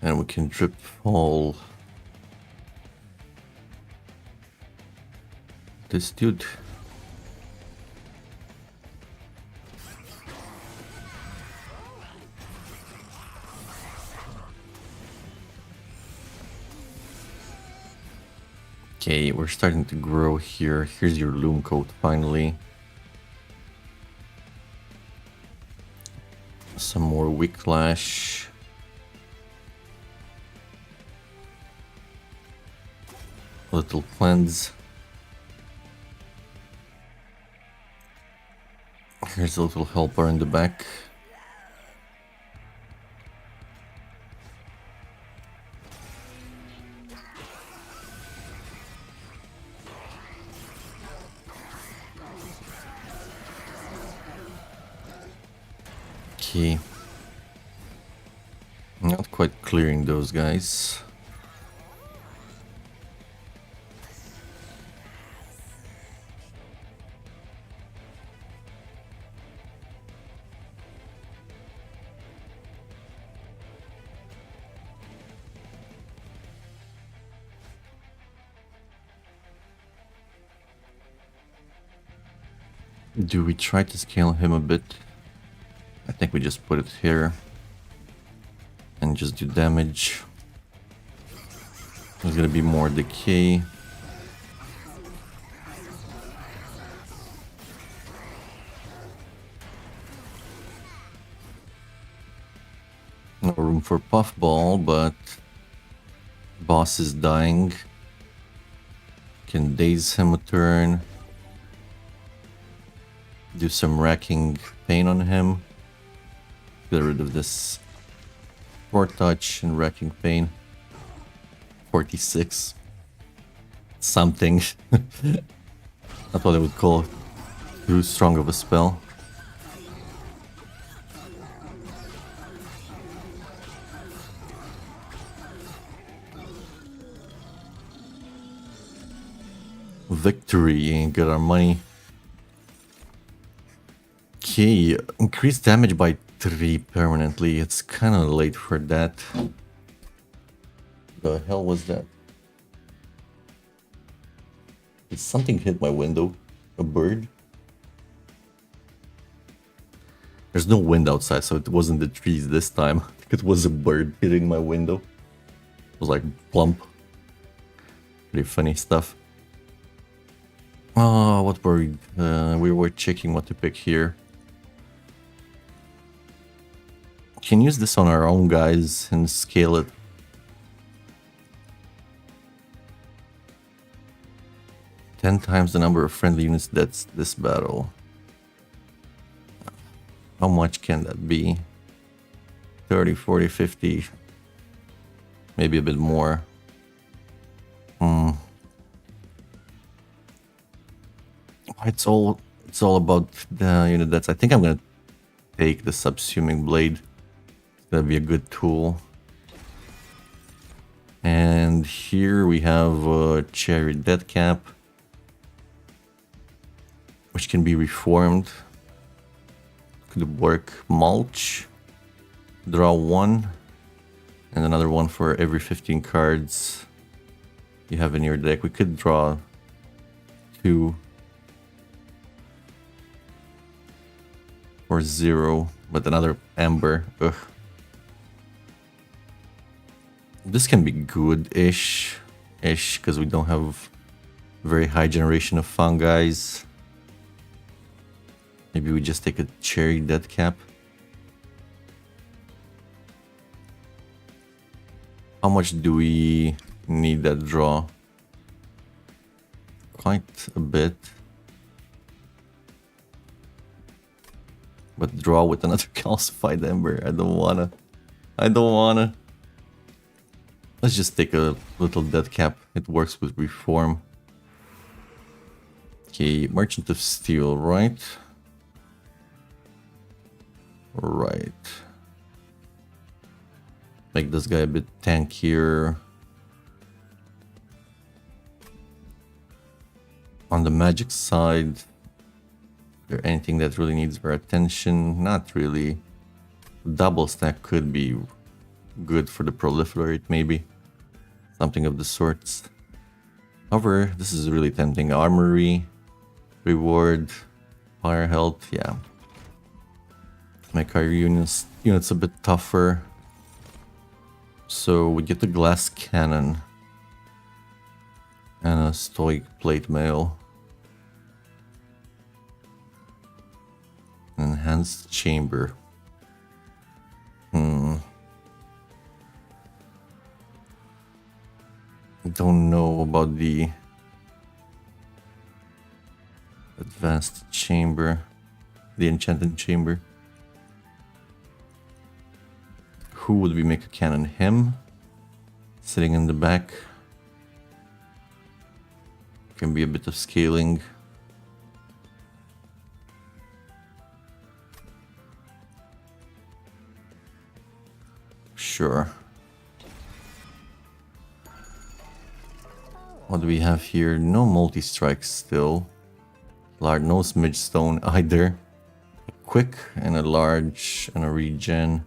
And we can drip all this dude. Okay, we're starting to grow here. Here's your loom coat finally. Some more whiplash. Little cleanse. Here's a little helper in the back. Okay. Not quite clearing those guys. Do we try to scale him a bit? I think we just put it here and just do damage. There's gonna be more decay. No room for puffball, but boss is dying. Can daze him a turn. Do some racking pain on him. Get rid of this Fort touch and racking pain. 46. Something. That's what I would call too strong of a spell. Victory and get our money. Okay, increased damage by 3 permanently. It's kind of late for that. The hell was that? Did something hit my window? A bird? There's no wind outside, so it wasn't the trees this time. I think it was a bird hitting my window. It was like plump. Pretty funny stuff. Oh, what were we were checking what to pick here. Can use this on our own guys and scale it. Ten times the number of friendly units. That's this battle. How much can that be? 30, 40, 50. Maybe a bit more. It's all about the unit. That's. I think I'm gonna take the subsuming blade. It's gonna be a good tool. And here we have a cherry deathcap, which can be reformed. Could work. Mulch. Draw 1, and another one for every 15 cards you have in your deck. We could draw 2. Or 0, but another Ember. Ugh. This can be good-ish, because we don't have very high generation of fungi. Maybe we just take a cherry deathcap. How much do we need that draw? Quite a bit. But draw with another calcified ember. I don't wanna. Let's just take a little deathcap. It works with reform. Okay, Merchant of Steel, right? Right. Make this guy a bit tankier. On the magic side, there anything that really needs our attention? Not really. Double stack could be good for the proliferate, maybe. Something of the sorts. However, this is really tempting. Armory, reward, fire health, yeah. Make our units a bit tougher. So we get the glass cannon. And a stoic plate mail. Enhanced chamber. Don't know about the advanced chamber, the enchanted chamber. Who would we make a cannon? Him? Sitting in the back. Can be a bit of scaling. Sure. What do we have here? No multi-strikes still. Large, no smidge stone either. A quick and a large and a regen.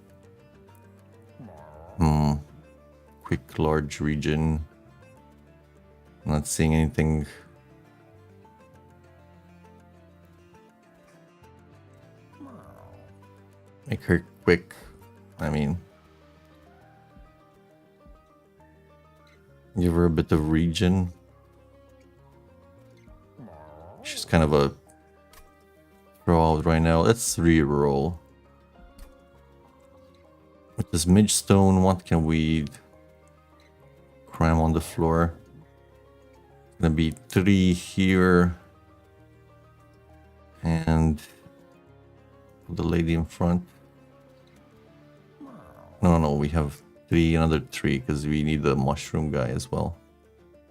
Quick, large regen. Not seeing anything. Make her quick. I mean, give her a bit of regen. She's kind of a throw out right now. Let's re-roll. With this midstone, what can we cram on the floor? Gonna be 3 here. And put the lady in front. No, we have 3, another 3, because we need the mushroom guy as well.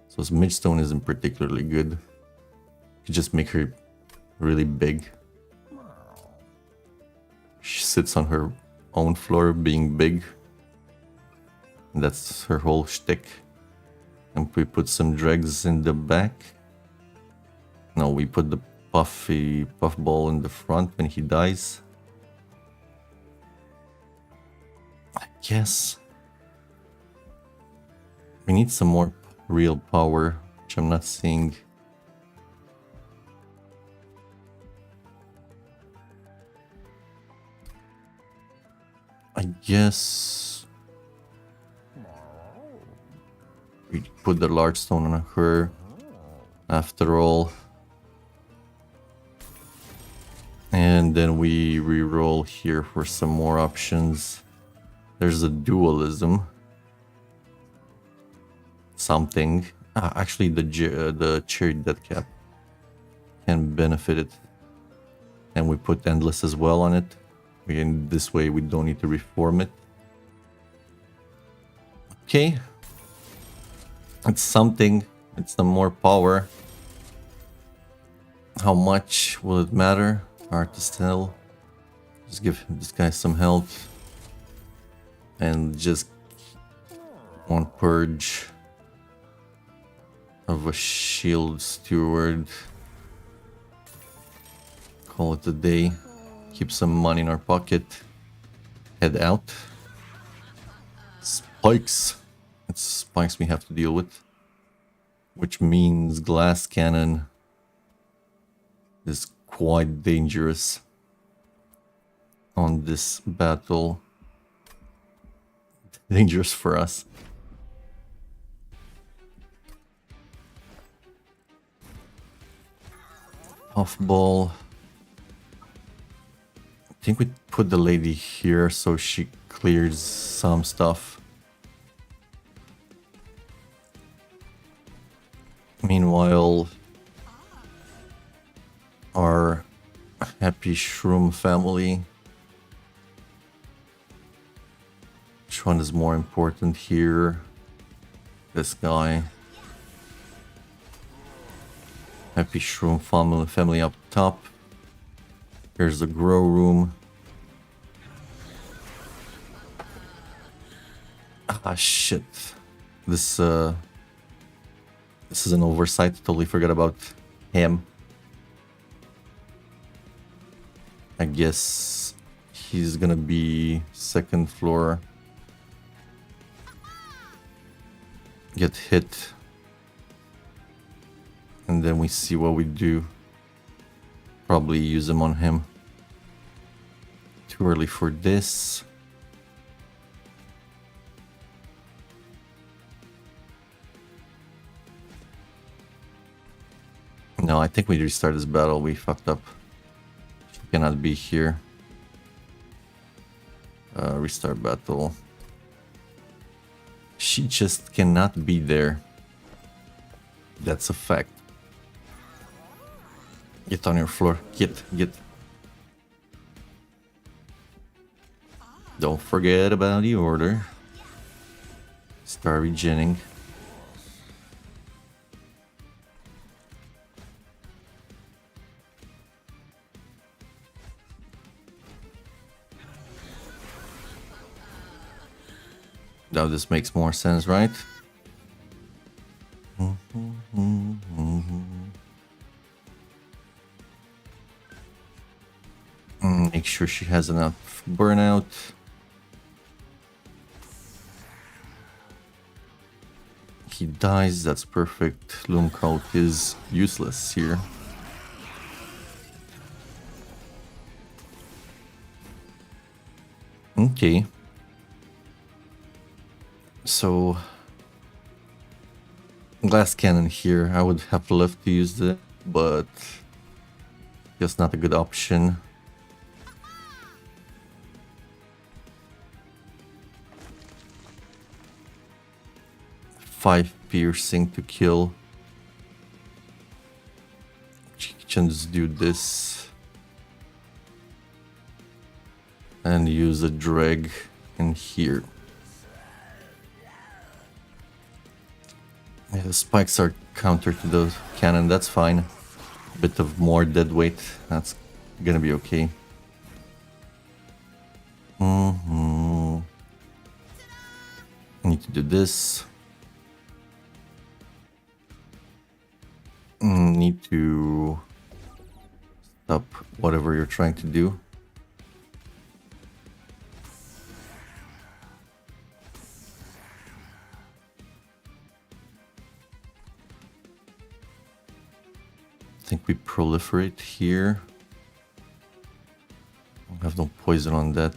So this midstone isn't particularly good. You just make her really big. She sits on her own floor being big. And that's her whole shtick. And we put some dregs in the back. No, we put the puffball in the front when he dies. I guess we need some more real power, which I'm not seeing. I guess we put the large stone on her after all. And then we re-roll here for some more options. There's a dualism. Something. Actually, the cherry death cap can benefit it. And we put endless as well on it. Again, this way we don't need to reform it. Okay. It's something. It's some more power. How much will it matter? Hard to tell. Just give this guy some health. And just one purge of a shield steward. Call it a day. Keep some money in our pocket. Head out. Spikes. It's spikes we have to deal with. Which means glass cannon is quite dangerous on this battle. Dangerous for us. Puffball. I think we put the lady here so she clears some stuff. Meanwhile, our happy shroom family. Which one is more important here? This guy. Happy shroom family up top. Here's the grow room. Ah, shit. This is an oversight. Totally forgot about him. I guess he's gonna be second floor. Get hit. And then we see what we do. Probably use them on him. Too early for this. No, I think we restart this battle. We fucked up. She cannot be here. Restart battle. She just cannot be there. That's a fact. Get on your floor. Get. Don't forget about the order. Start regenning. Now this makes more sense, right? Make sure she has enough burnout. He dies, that's perfect. Loom Coat is useless here. Okay. So, glass cannon here. I would have loved to use it, but just not a good option. Five piercing to kill. She can just do this and use a drag in here. Yeah, the spikes are counter to the cannon, that's fine. A bit of more dead weight, that's gonna be okay. Need to do this. Need to stop whatever you're trying to do. I think we proliferate here. I have no poison on that.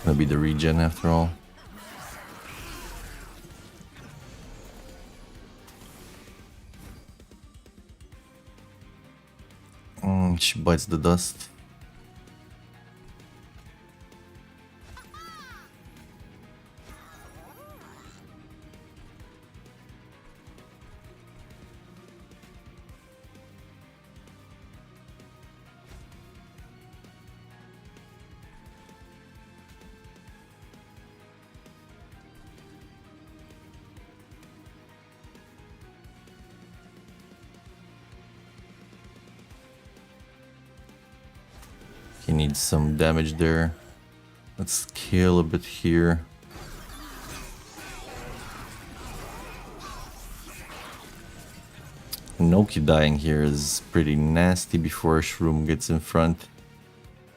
Gonna be the regen after all. She bites the dust. He needs some damage there. Let's kill a bit here. Noki dying here is pretty nasty before Shroom gets in front.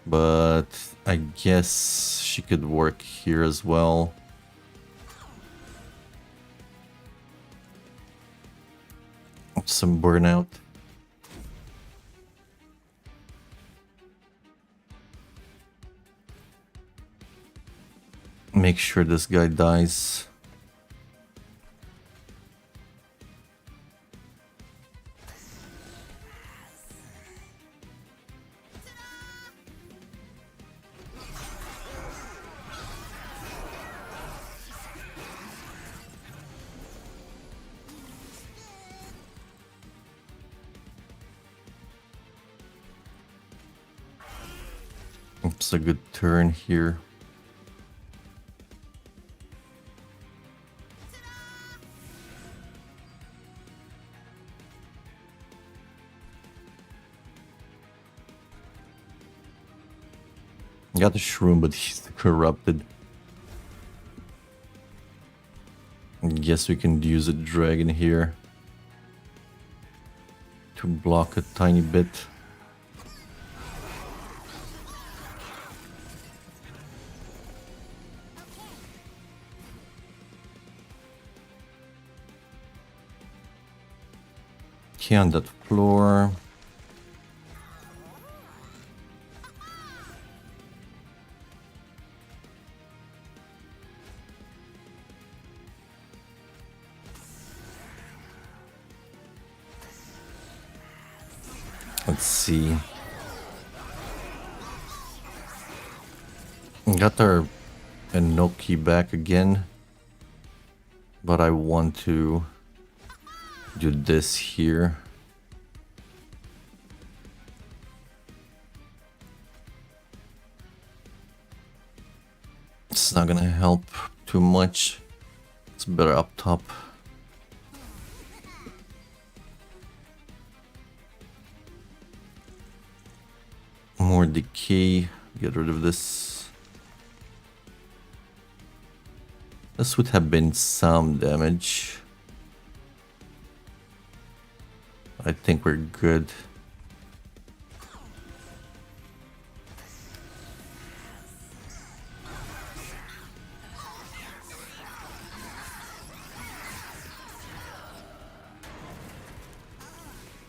But I guess she could work here as well. Some burnout. Make sure this guy dies. It's a good turn here. Got the Shroom, but he's corrupted. guess we can use a dragon here to block a tiny bit. Okay, on that floor. Let's see. Got our Enoki back again, but I want to do this here. It's not gonna help too much. It's better up top. More decay. Get rid of this. This would have been some damage. I think we're good.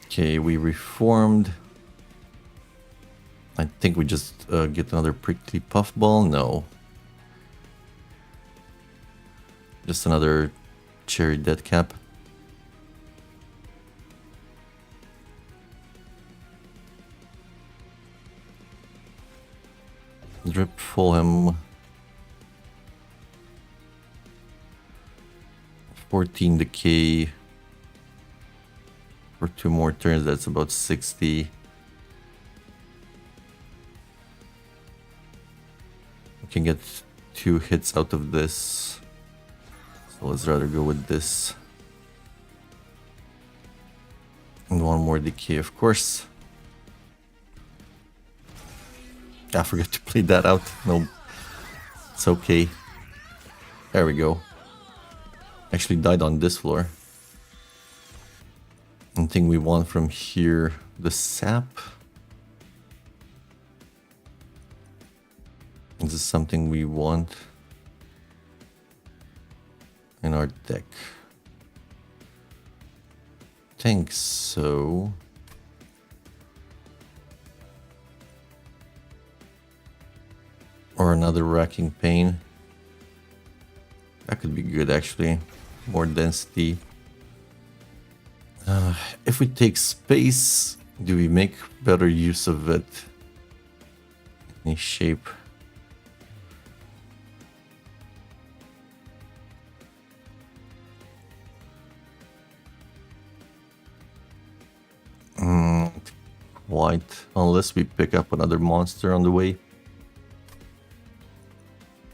Okay, we reformed. I think we just get another prickly puffball. No. Just another cherry dead cap. Drip Fulham. 14 decay. For 2 more turns, that's about 60. We can get 2 hits out of this. So let's rather go with this. And 1 more decay, of course. I forgot to play that out. No, it's okay. There we go. Actually died on this floor. One thing we want from here, the sap. Is this something we want in our deck? Think so. Or another Racking Pain. That could be good actually. More density. If we take space, do we make better use of it? Any shape? Quite, unless we pick up another monster on the way.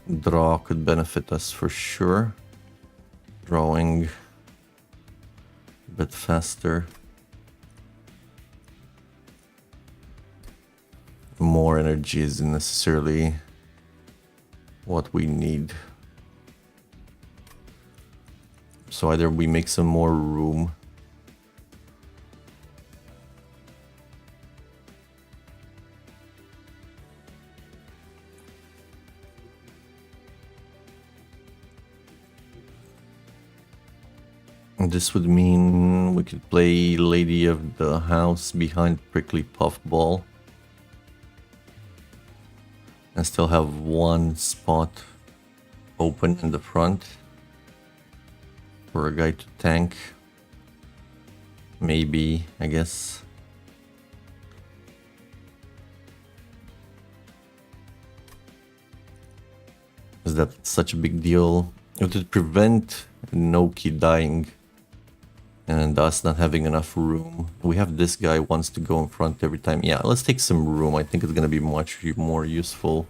Draw could benefit us for sure. Drawing a bit faster. More energy isn't necessarily what we need. So either we make some more room. This would mean we could play Lady of the House behind Prickly Puffball. And still have 1 spot open in the front for a guy to tank. Maybe, I guess. Is that such a big deal? It would prevent Noki dying and us not having enough room. We have this guy wants to go in front every time. Yeah, let's take some room. I think it's gonna be much more useful.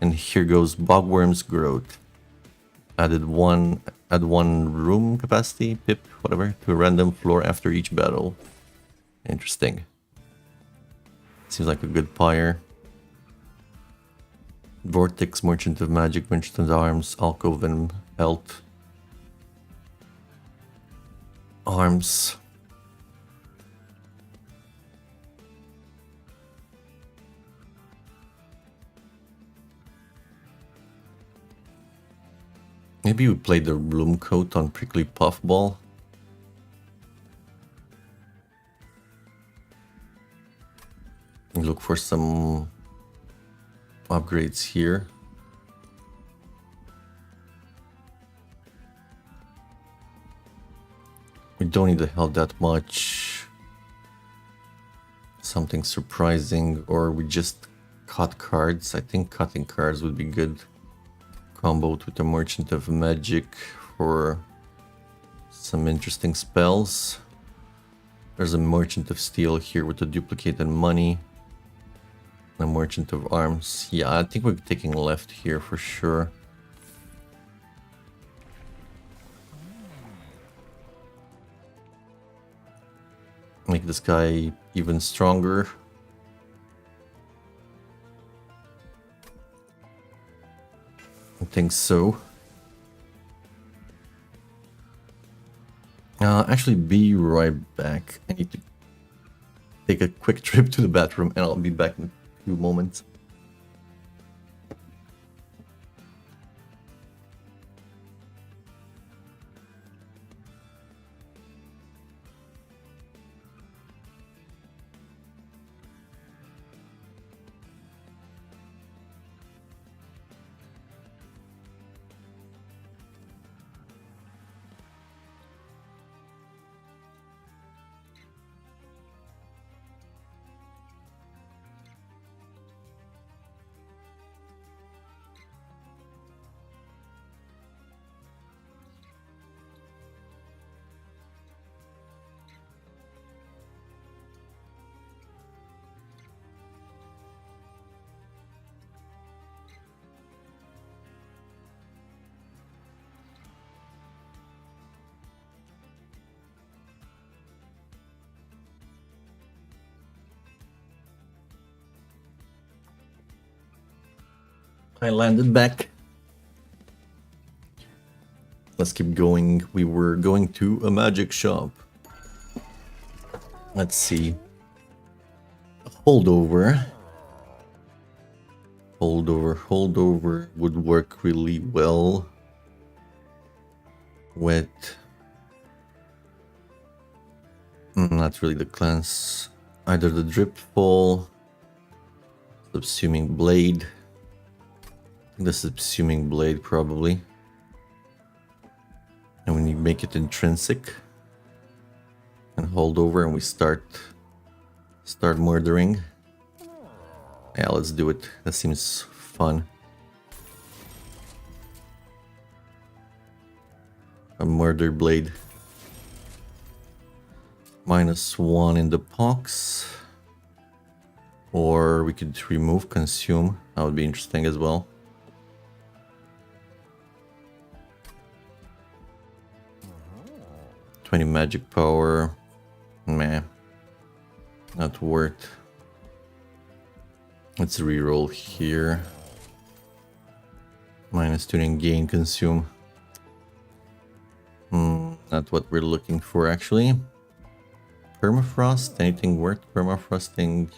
And here goes Bogworm's Growth. Add one room capacity, pip, whatever, to a random floor after each battle. Interesting. Seems like a good pyre. Vortex, Merchant of Magic, Merchant of Arms, Alcove, and Belt. Arms. Maybe we play the Bloom Coat on Prickly Puffball. Look for some upgrades here. We don't need the health that much. Something surprising, or we just cut cards. I think cutting cards would be good. Comboed with a Merchant of Magic for some interesting spells. There's a Merchant of Steel here with a duplicated money. A Merchant of Arms. Yeah, I think we're taking left here for sure. Make this guy even stronger. I think so. Actually, be right back. I need to take a quick trip to the bathroom and I'll be back in a few moments. I landed back. Let's keep going. We were going to a magic shop. Let's see. Holdover. Holdover would work really well with... not really the clans. Either the Dripfall, Subsuming Blade. I think the Subsuming Blade probably. And when you make it intrinsic and hold over and we start murdering. Yeah, let's do it. That seems fun. A murder blade. -1 in the pox. Or we could remove consume. That would be interesting as well. $20 magic power. Meh. Not worth. Let's reroll here. -2 in gain consume. Not what we're looking for actually. Permafrost? Anything worth permafrosting?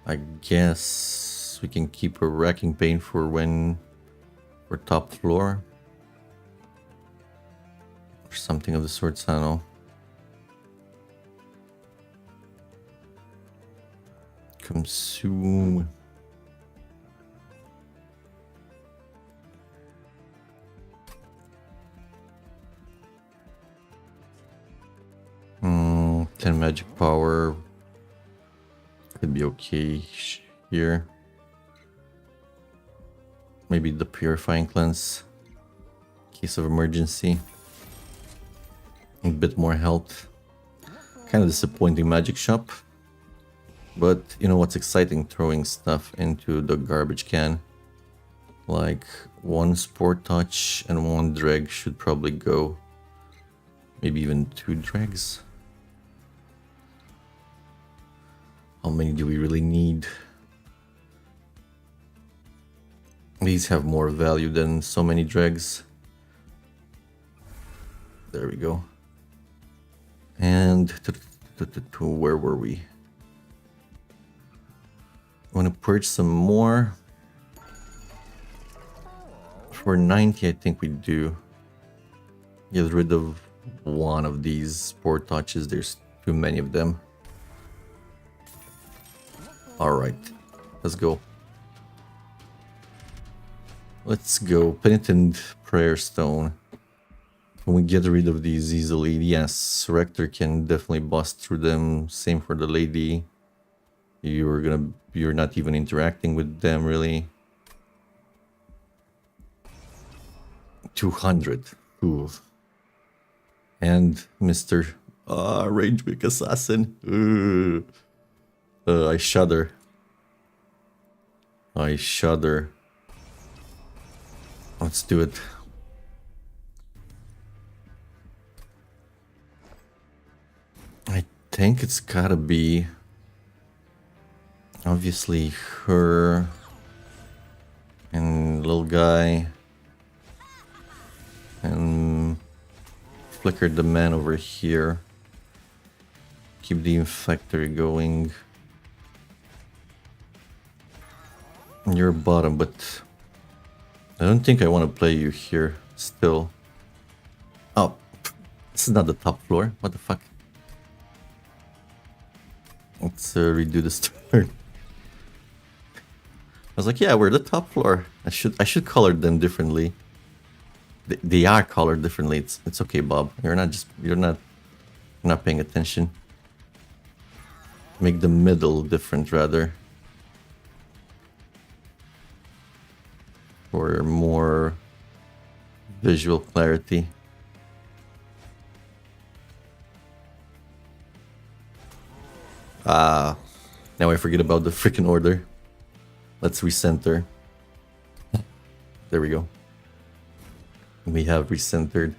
I guess we can keep a Racking Pain for when we're top floor. Or something of the sorts, I don't know. Consume. Hmm, 10 magic power. Could be okay here. Maybe the Purifying Cleanse. Case of emergency. A bit more health. Kind of disappointing magic shop. But you know what's exciting? Throwing stuff into the garbage can. Like 1 Sport Touch and 1 Dreg should probably go. Maybe even 2 Dregs. How many do we really need? These have more value than so many Dregs. There we go. And where were we? Want to purge some more. For 90, I think we do. Get rid of one of these sport touches. There's too many of them. Alright, let's go. Let's go. Penitent Prayer Stone. Can we get rid of these easily? Yes, Rector can definitely bust through them. Same for the lady. You're not even interacting with them really. 200. Ooh. And Mr. Ragewick Assassin. I shudder. I shudder. Let's do it. I think it's gotta be obviously her and little guy and flicker the man over here. Keep the infector going. You're bottom, but I don't think I want to play you here still. Oh, this is not the top floor. What the fuck? Let's redo this turn. I was like, yeah, we're the top floor. I should color them differently. They are colored differently. It's okay, Bob. You're not paying attention. Make the middle different rather. For more visual clarity. Now I forget about the freaking order. Let's recenter. There we go. We have recentered.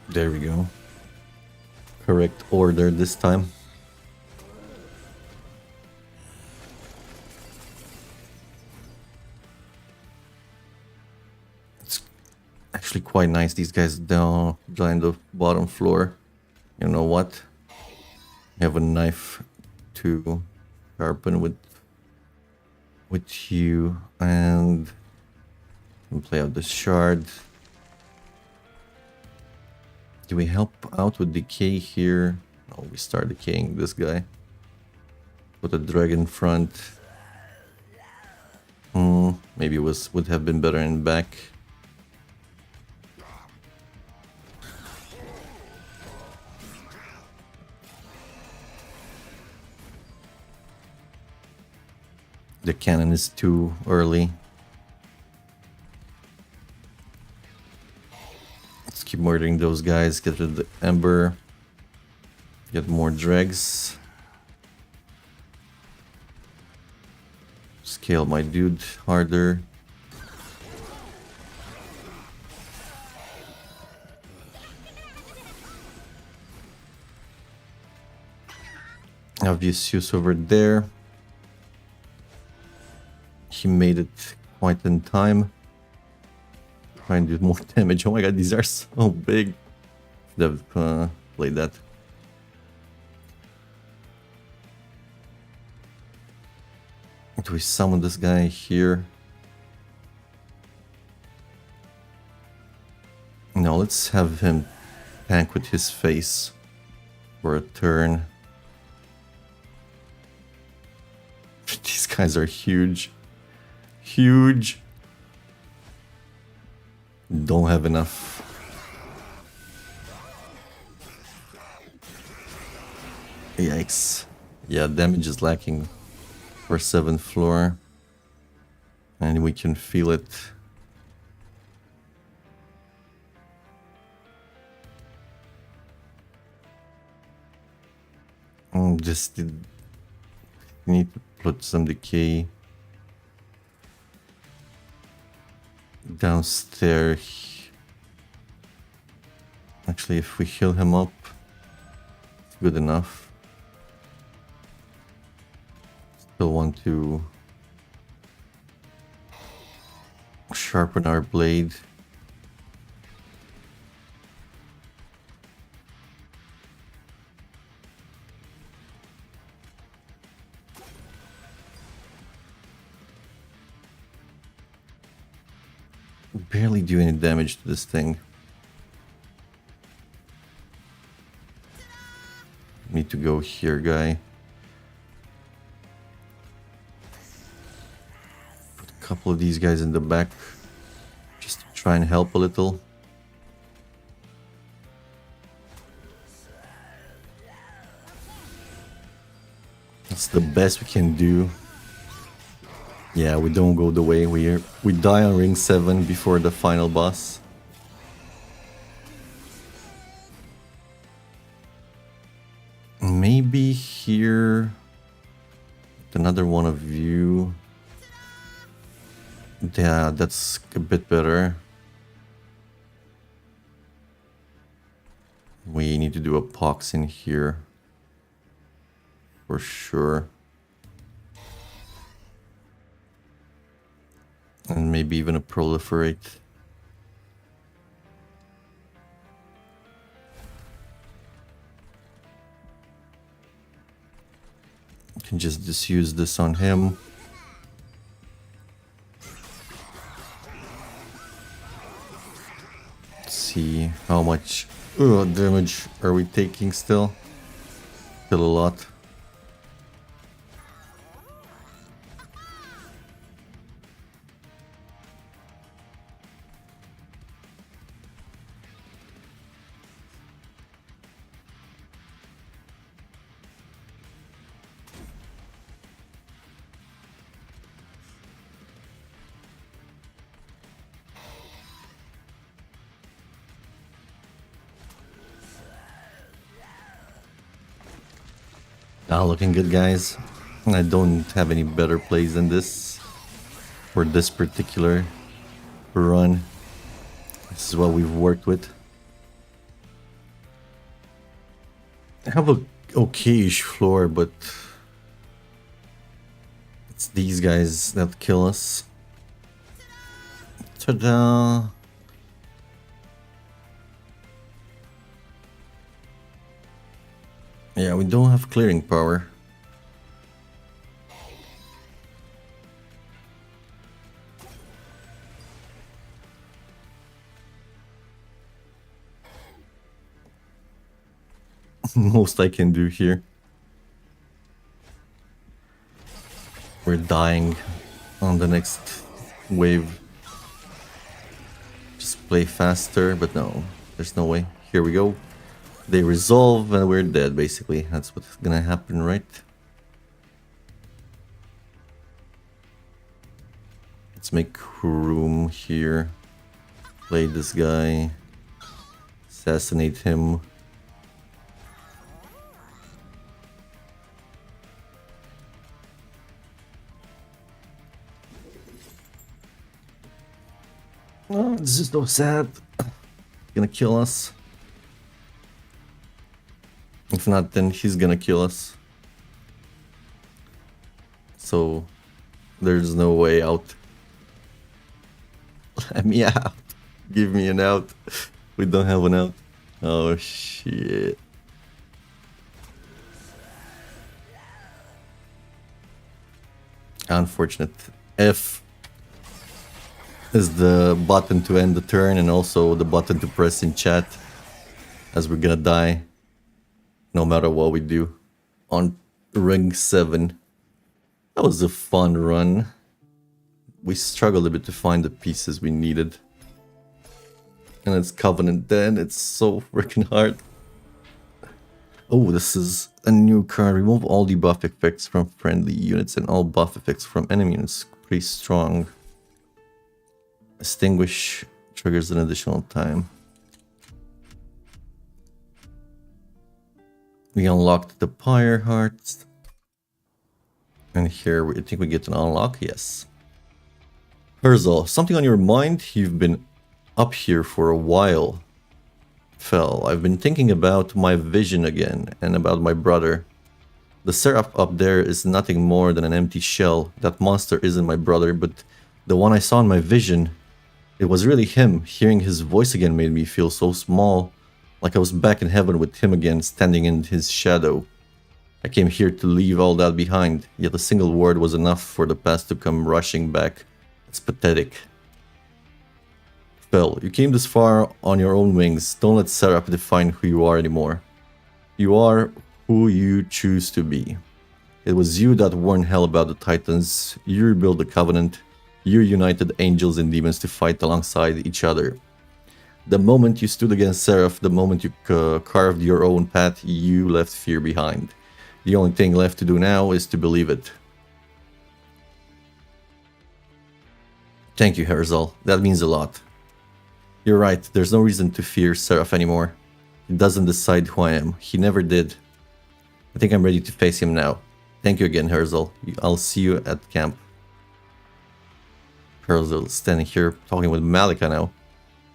There we go. Correct order this time. It's actually quite nice. These guys down the bottom floor. You know what? You have a knife to sharpen with you and play out the shard. Do we help out with decay here? Oh, we start decaying this guy. Put a dragon in front. Maybe it would have been better in back. The cannon is too early. Let's keep murdering those guys. Get rid of the ember. Get more dregs. Scale my dude harder. Obvious over there. He made it quite in time. Try and do more damage. Oh my god, these are so big. Should have played that. Do we summon this guy here? No, let's have him tank with his face for a turn. These guys are huge. Huge. Don't have enough. Yikes. Yeah, damage is lacking for 7th floor. And we can feel it. Just need to put some decay downstairs. Actually, if we heal him up, it's good enough. still want to sharpen our blade. Barely do any damage to this thing. Need to go here, guy. Put a couple of these guys in the back. Just to try and help a little. That's the best we can do. Yeah, we don't go the way we die on ring 7 before the final boss. Maybe here another one of you. Yeah, that's a bit better. We need to do a pox in here for sure. And maybe even a proliferate. Can just disuse this on him. Let's see how much damage are we taking still. Still a lot. Looking good, guys. I don't have any better plays than this for this particular run. This is what we've worked with. I have a okayish floor, but it's these guys that kill us. Ta-da! Yeah, we don't have clearing power. Most I can do here. We're dying on the next wave. Just play faster, but no, there's no way. Here we go. They resolve and we're dead, basically. That's what's gonna happen, right? Let's make room here. Play this guy. Assassinate him. Oh, this is so sad. Gonna kill us. If not, then he's gonna kill us. So there's no way out. Let me out. Give me an out. We don't have an out. Oh shit. Unfortunate. F is the button to end the turn and also the button to press in chat, as we're gonna die no matter what we do on ring 7. That was a fun run. We struggled a bit to find the pieces we needed. And it's Covenant then, it's so freaking hard. Oh, this is a new card. Remove all debuff effects from friendly units and all buff effects from enemy units. Pretty strong. Extinguish triggers an additional time. We unlocked the Pyre Hearts. And here I think we get an unlock, yes. Herzal, something on your mind? You've been up here for a while. Fel, I've been thinking about my vision again and about my brother. The Seraph up there is nothing more than an empty shell. That monster isn't my brother, but the one I saw in my vision, it was really him. Hearing his voice again made me feel so small, like I was back in heaven with him again, standing in his shadow. I came here to leave all that behind, yet a single word was enough for the past to come rushing back. It's pathetic. Fel, you came this far on your own wings. Don't let Seraph define who you are anymore. You are who you choose to be. It was you that warned hell about the Titans. You rebuilt the Covenant. You united angels and demons to fight alongside each other. The moment you stood against Seraph, the moment you carved your own path, you left fear behind. The only thing left to do now is to believe it. Thank you, Herzal. That means a lot. You're right, there's no reason to fear Seraph anymore. He doesn't decide who I am. He never did. I think I'm ready to face him now. Thank you again, Herzal. I'll see you at camp. Herzal standing here talking with Malika now.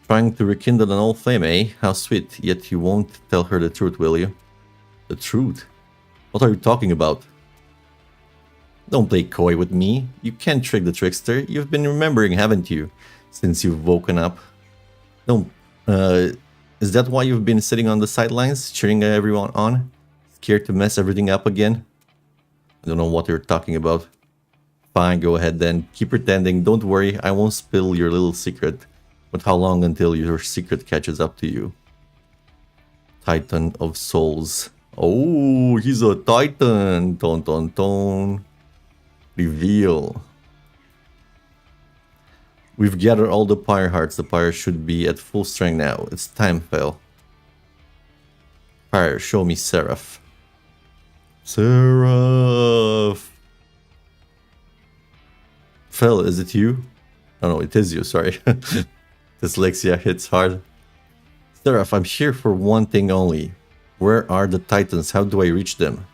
Trying to rekindle an old flame, eh? How sweet. Yet you won't tell her the truth, will you? The truth? What are you talking about? Don't play coy with me. You can't trick the trickster. You've been remembering, haven't you? Since you've woken up. Don't, is that why you've been sitting on the sidelines, cheering everyone on? Scared to mess everything up again? I don't know what you're talking about. Fine, go ahead then. Keep pretending. Don't worry, I won't spill your little secret. But how long until your secret catches up to you? Titan of Souls. Oh, he's a Titan. Ton ton ton. Reveal. We've gathered all the Pyre Hearts. The Pyre should be at full strength now. It's time, Fel. Pyre, show me Seraph. Seraph! Fel, is it you? Oh no, it is you, sorry. Dyslexia hits hard. Seraph, I'm here for one thing only. Where are the Titans? How do I reach them?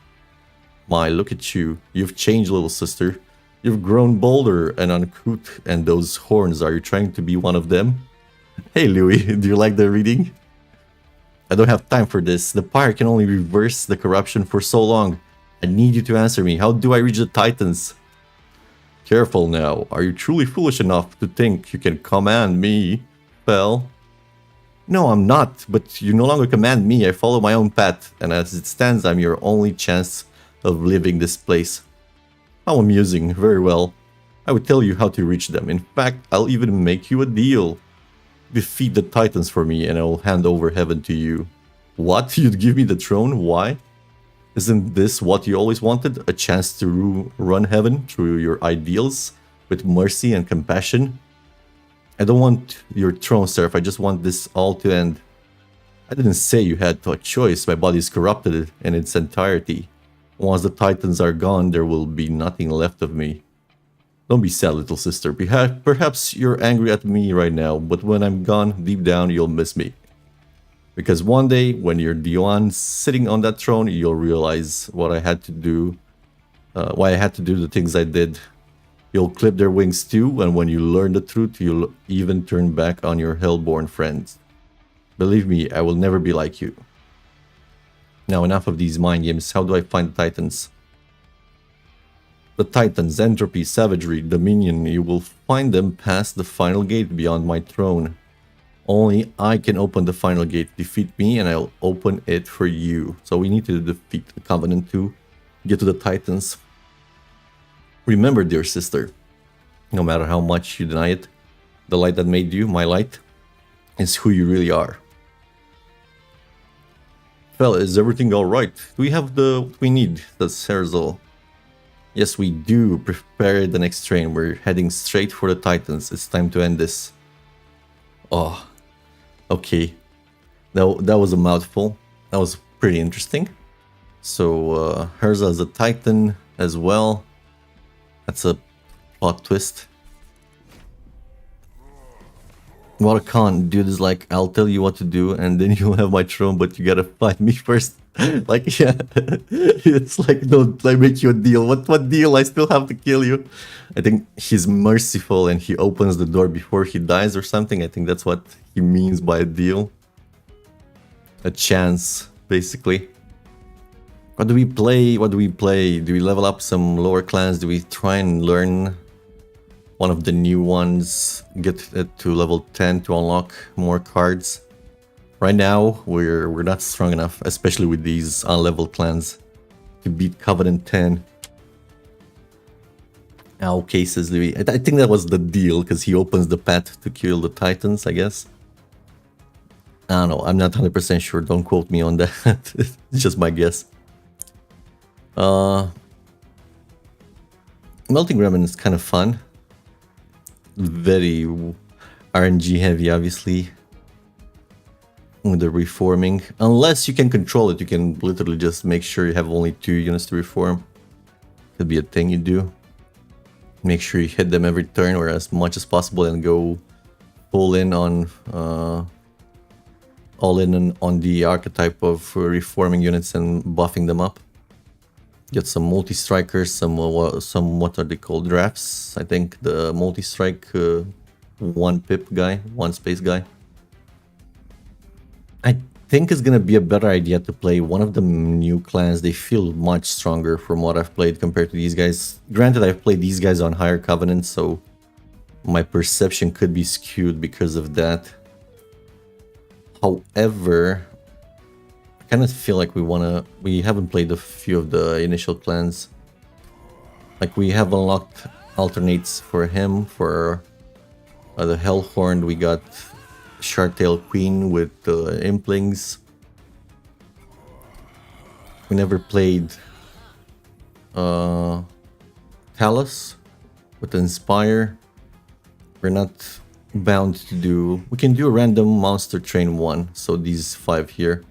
My, look at you. You've changed, little sister. You've grown bolder and uncouth, and those horns, are you trying to be one of them? Hey Louis, do you like the reading? I don't have time for this. The Pyre can only reverse the corruption for so long. I need you to answer me. How do I reach the Titans? Careful now. Are you truly foolish enough to think you can command me, Fel? No, I'm not, but you no longer command me. I follow my own path, and as it stands, I'm your only chance of leaving this place. How amusing. Very well. I will tell you how to reach them. In fact, I'll even make you a deal. Defeat the Titans for me, and I will hand over heaven to you. What? You'd give me the throne? Why? Isn't this what you always wanted? A chance to run heaven through your ideals with mercy and compassion? I don't want your throne, Seraph. I just want this all to end. I didn't say you had a choice. My body is corrupted in its entirety. Once the Titans are gone, there will be nothing left of me. Don't be sad, little sister. Perhaps you're angry at me right now, but when I'm gone, deep down, you'll miss me. Because one day, when you're the one sitting on that throne, you'll realize what I had to do, why I had to do the things I did. You'll clip their wings too, and when you learn the truth, you'll even turn back on your hellborn friends. Believe me, I will never be like you. Now enough of these mind games. How do I find the Titans? The Titans, entropy, savagery, dominion. You will find them past the final gate beyond my throne. Only I can open the final gate. Defeat me and I'll open it for you. So we need to defeat the Covenant to get to the Titans. Remember, dear sister, no matter how much you deny it, the light that made you, my light, is who you really are. Fella, is everything alright? Do we have what we need? That's Herzal. Yes, we do. Prepare the next train. We're heading straight for the Titans. It's time to end this. Oh, okay. That was a mouthful. That was pretty interesting. So, Herzal is a Titan as well. That's a plot twist. What a con. Dude is like, I'll tell you what to do and then you'll have my throne, but you gotta fight me first. Like, yeah. It's like, no, I make you a deal. What deal? I still have to kill you. I think he's merciful and he opens the door before he dies or something. I think that's what he means by a deal. A chance, basically. What do we play? What do we play? Do we level up some lower clans? Do we try and learn one of the new ones? Get it to level 10 to unlock more cards? Right now, we're not strong enough, especially with these unleveled clans, to beat Covenant 10. How cases do we... I think that was the deal, because he opens the path to kill the Titans, I guess. I don't know, I'm not 100% sure, don't quote me on that. It's just my guess. Melting Remnant is kind of fun. Very RNG heavy, obviously. With the reforming. Unless you can control it, you can literally just make sure you have only 2 units to reform. Could be a thing you do. Make sure you hit them every turn or as much as possible and go full in on all in on the archetype of reforming units and buffing them up. Get some multi-strikers, some what are they called, drafts? I think the multi-strike 1 pip guy, 1 space guy. I think it's gonna be a better idea to play one of the new clans. They feel much stronger from what I've played compared to these guys. Granted, I've played these guys on higher covenants, so my perception could be skewed because of that. However, I kind of feel like we haven't played a few of the initial clans. Like, we have unlocked alternates for him. For the Hellhorn, we got Shartail Queen with the Implings. We never played Talus with Inspire. We're not bound to do... We can do a random monster train 1, so these 5 here.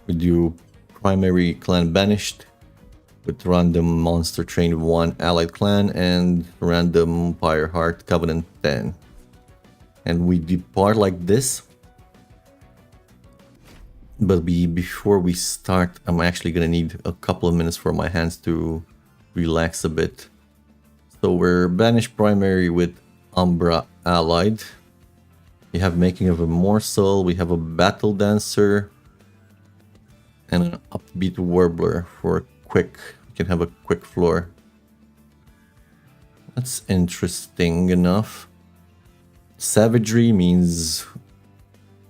We do primary clan Banished with random monster train 1 allied clan and random Fireheart Covenant 10. And we depart like this. But before we start, I'm actually gonna need a couple of minutes for my hands to relax a bit. So we're Banished primary with Umbra allied. We have Making of a Morsel, we have a Battle Dancer, and an Upbeat Warbler for quick. We can have a quick floor. That's interesting enough. Savagery means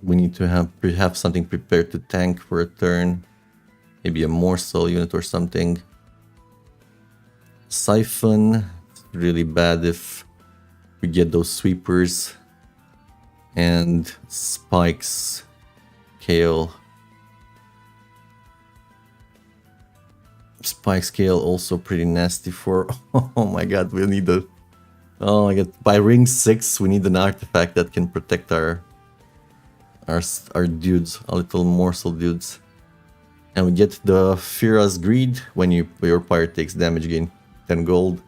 we need to have something prepared to tank for a turn. Maybe a Morsel unit or something. Siphon, it's really bad if we get those sweepers. And Spikes, Kale. Spike Scale also pretty nasty for... Oh my god, we need a... Oh my god, by ring 6 we need an artifact that can protect our dudes, our little morsel dudes. And we get the Fira's Greed when your pirate takes damage, gain 10 gold.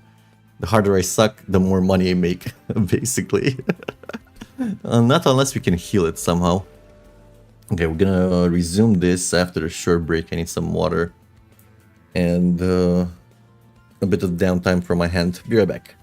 The harder I suck, the more money I make, basically. Not unless we can heal it somehow. Okay, we're gonna resume this after a short break. I need some water. And a bit of downtime from my hand. Be right back.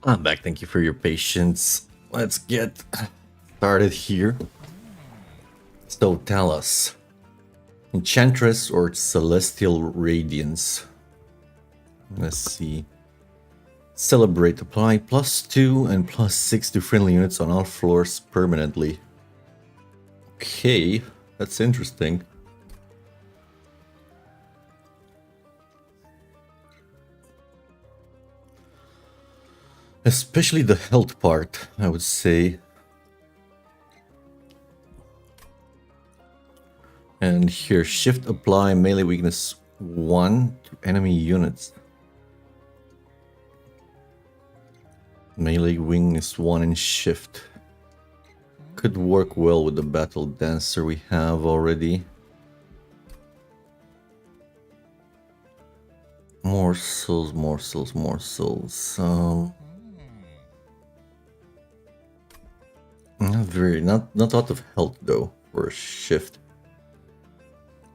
I'm back. Thank you for your patience. Let's get started here. So tell us, Enchantress or Celestial Radiance? Let's see. Celebrate. Apply +2 and +6 to friendly units on all floors permanently. Okay, that's interesting. Especially the health part, I would say. And here, shift apply melee weakness 1 to enemy units. Melee weakness 1 in shift. Could work well with the battle dancer we have already. More souls, more souls, more souls. Not a lot of health though for a shift.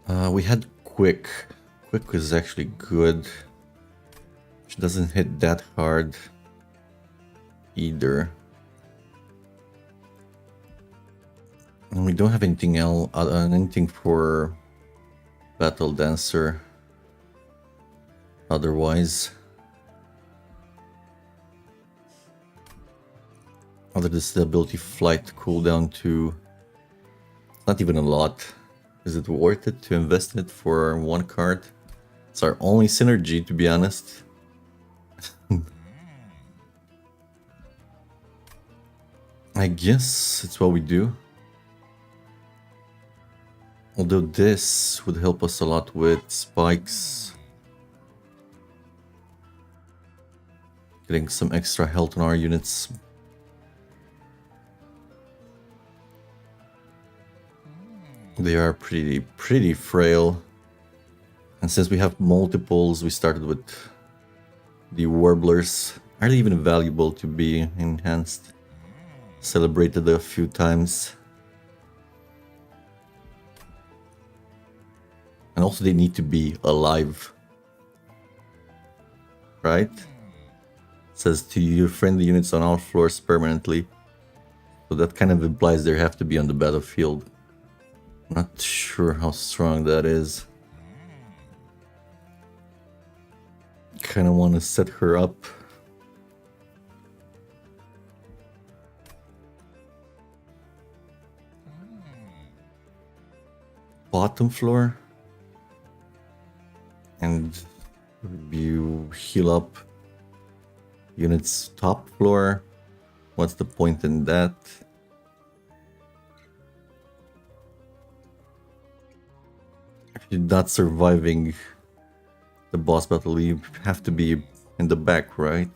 We had quick. Quick is actually good. She doesn't hit that hard either. And we don't have anything else, anything for battle dancer. Otherwise, other than the ability flight cooldown to not even a lot. Is it worth it to invest in it for one card? It's our only synergy, to be honest. I guess it's what we do. Although this would help us a lot with spikes. Getting some extra health on our units. They are pretty frail. And since we have multiples, we started with the warblers. Are they even valuable to be enhanced? Celebrated a few times. And also they need to be alive. Right? It says to your friendly units on all floors permanently. So that kind of implies they have to be on the battlefield. Not sure how strong that is. Kind of want to set her up. Bottom floor. And you heal up units top floor. What's the point in that? If you're not surviving the boss battle, you have to be in the back, right?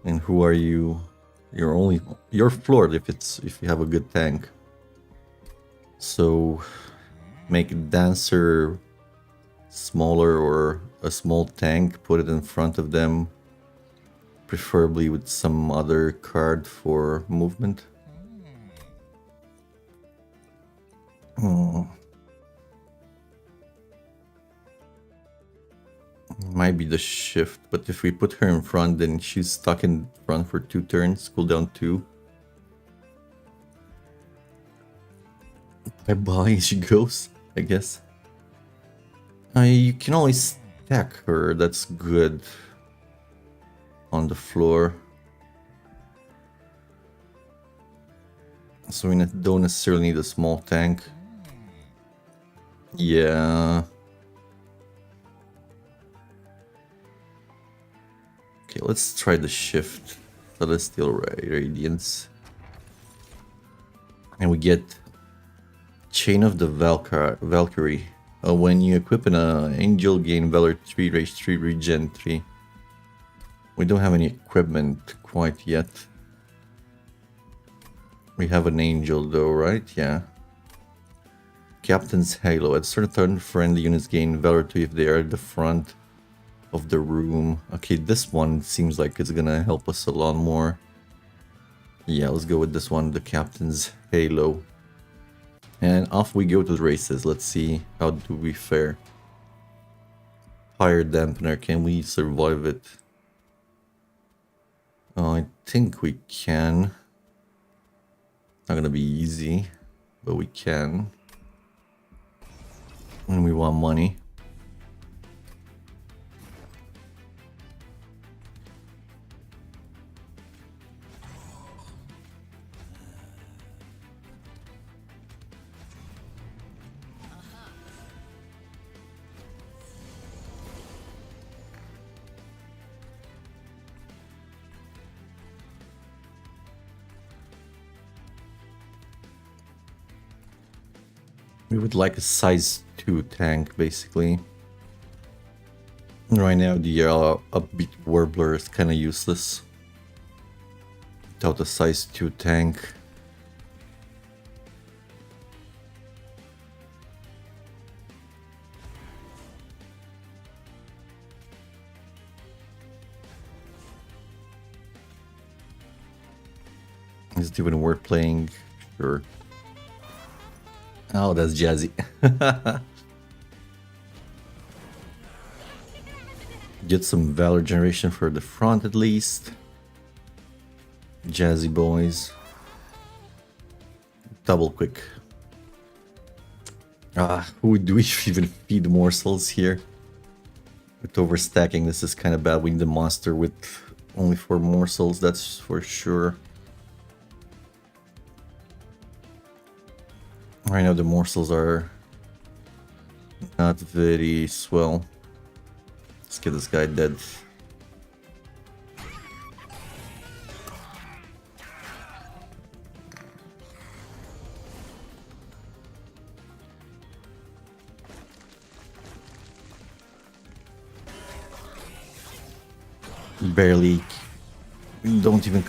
And who are you? You're floored if you have a good tank. So make dancer smaller or a small tank, put it in front of them, preferably with some other card for movement. Might be the shift, but if we put her in front, then she's stuck in front for 2 turns, cooldown 2. Bye-bye, she goes, I guess. You can always stack her, that's good. On the floor. So we don't necessarily need a small tank. Yeah. Okay, let's try the shift. Celestial Radiance. And we get Chain of the Valkyrie. When you equip an angel, gain Valor 3, Rage 3, Regen 3. We don't have any equipment quite yet. We have an angel though, right? Yeah. Captain's Halo. At certain friendly units gain Valor 2 if they are at the front of the room. Okay, this one seems like it's gonna help us a lot more. Yeah, let's go with this one, the Captain's Halo. And off we go to the races. Let's see how do we fare. Fire dampener, can we survive it? Oh, I think we can. Not gonna be easy, but we can. And we want money. We would like a size 2 tank, basically. Right now, the upbeat warbler is kind of useless without a size 2 tank. Is it even worth playing? Sure. Oh, that's jazzy. Get some valor generation for the front at least. Jazzy boys. Double quick. Who do we even feed morsels here? With overstacking, this is kind of bad. We need a monster with only 4 morsels, that's for sure. Right now the morsels are not very swell. Let's get this guy dead. Barely. We don't even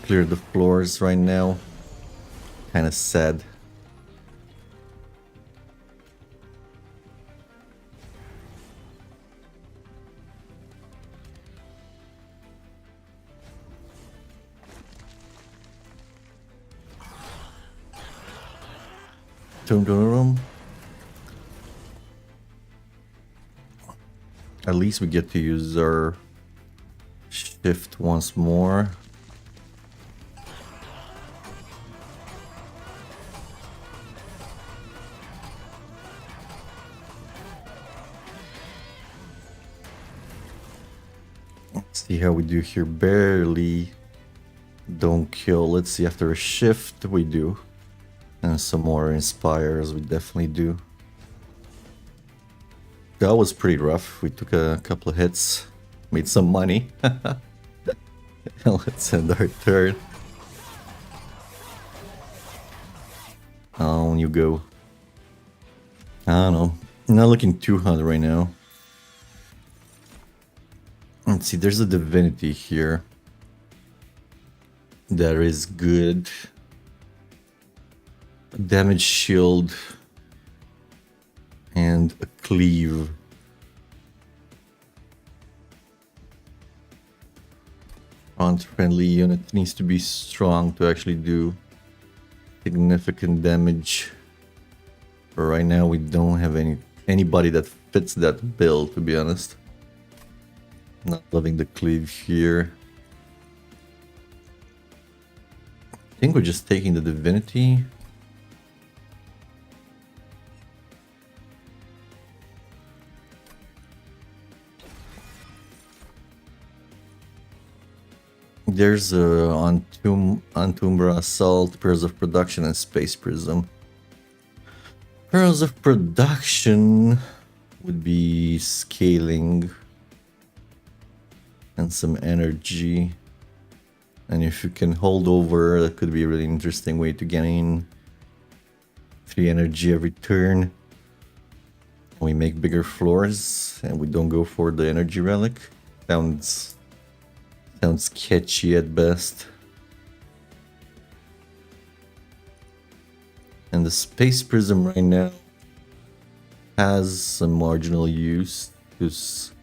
clear the floors right now. Kind of sad. At least we get to use our shift once more. Let's see how we do here. Barely. Don't kill. Let's see, after a shift we do. And some more inspires we definitely do. That was pretty rough. We took a couple of hits, made some money. Let's end our turn. On you go. I don't know. Not looking too hot right now. Let's see, there's a divinity here. That is good. A damage shield. And a cleave. Front-friendly unit needs to be strong to actually do significant damage. But right now we don't have anybody that fits that build, to be honest. Not loving the cleave here. I think we're just taking the divinity. There's Antumbra Assault, Pearls of Production, and Space Prism. Pearls of Production would be scaling and some energy. And if you can hold over, that could be a really interesting way to gain 3 energy every turn. We make bigger floors and we don't go for the energy relic. Sounds sketchy at best. And the Space Prism right now has some marginal use. Just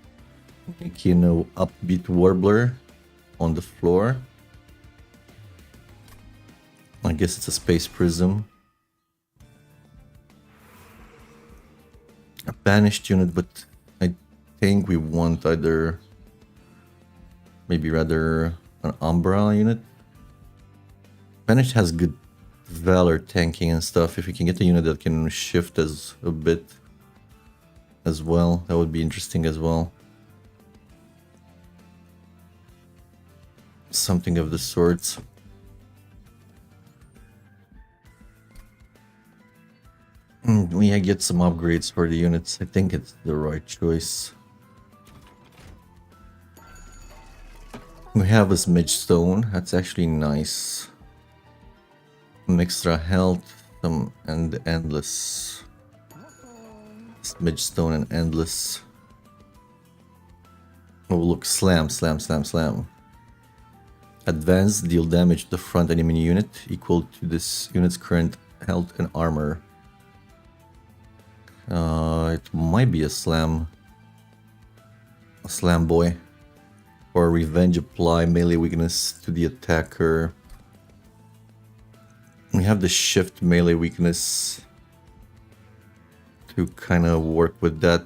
make, you know, upbeat warbler on the floor. I guess it's a Space Prism. A banished unit, but I think we want either maybe rather an Umbra unit. Vanish has good Valor tanking and stuff. If we can get a unit that can shift as a bit as well, that would be interesting as well. Something of the sorts. We get some upgrades for the units. I think it's the right choice. We have this Midge Stone. That's actually nice. Some extra health, and endless. Midge Stone and endless. Oh look, slam. Advanced, deal damage to the front enemy unit equal to this unit's current health and armor. It might be a slam boy. Or revenge, apply melee weakness to the attacker. We have the shift melee weakness to kind of work with that.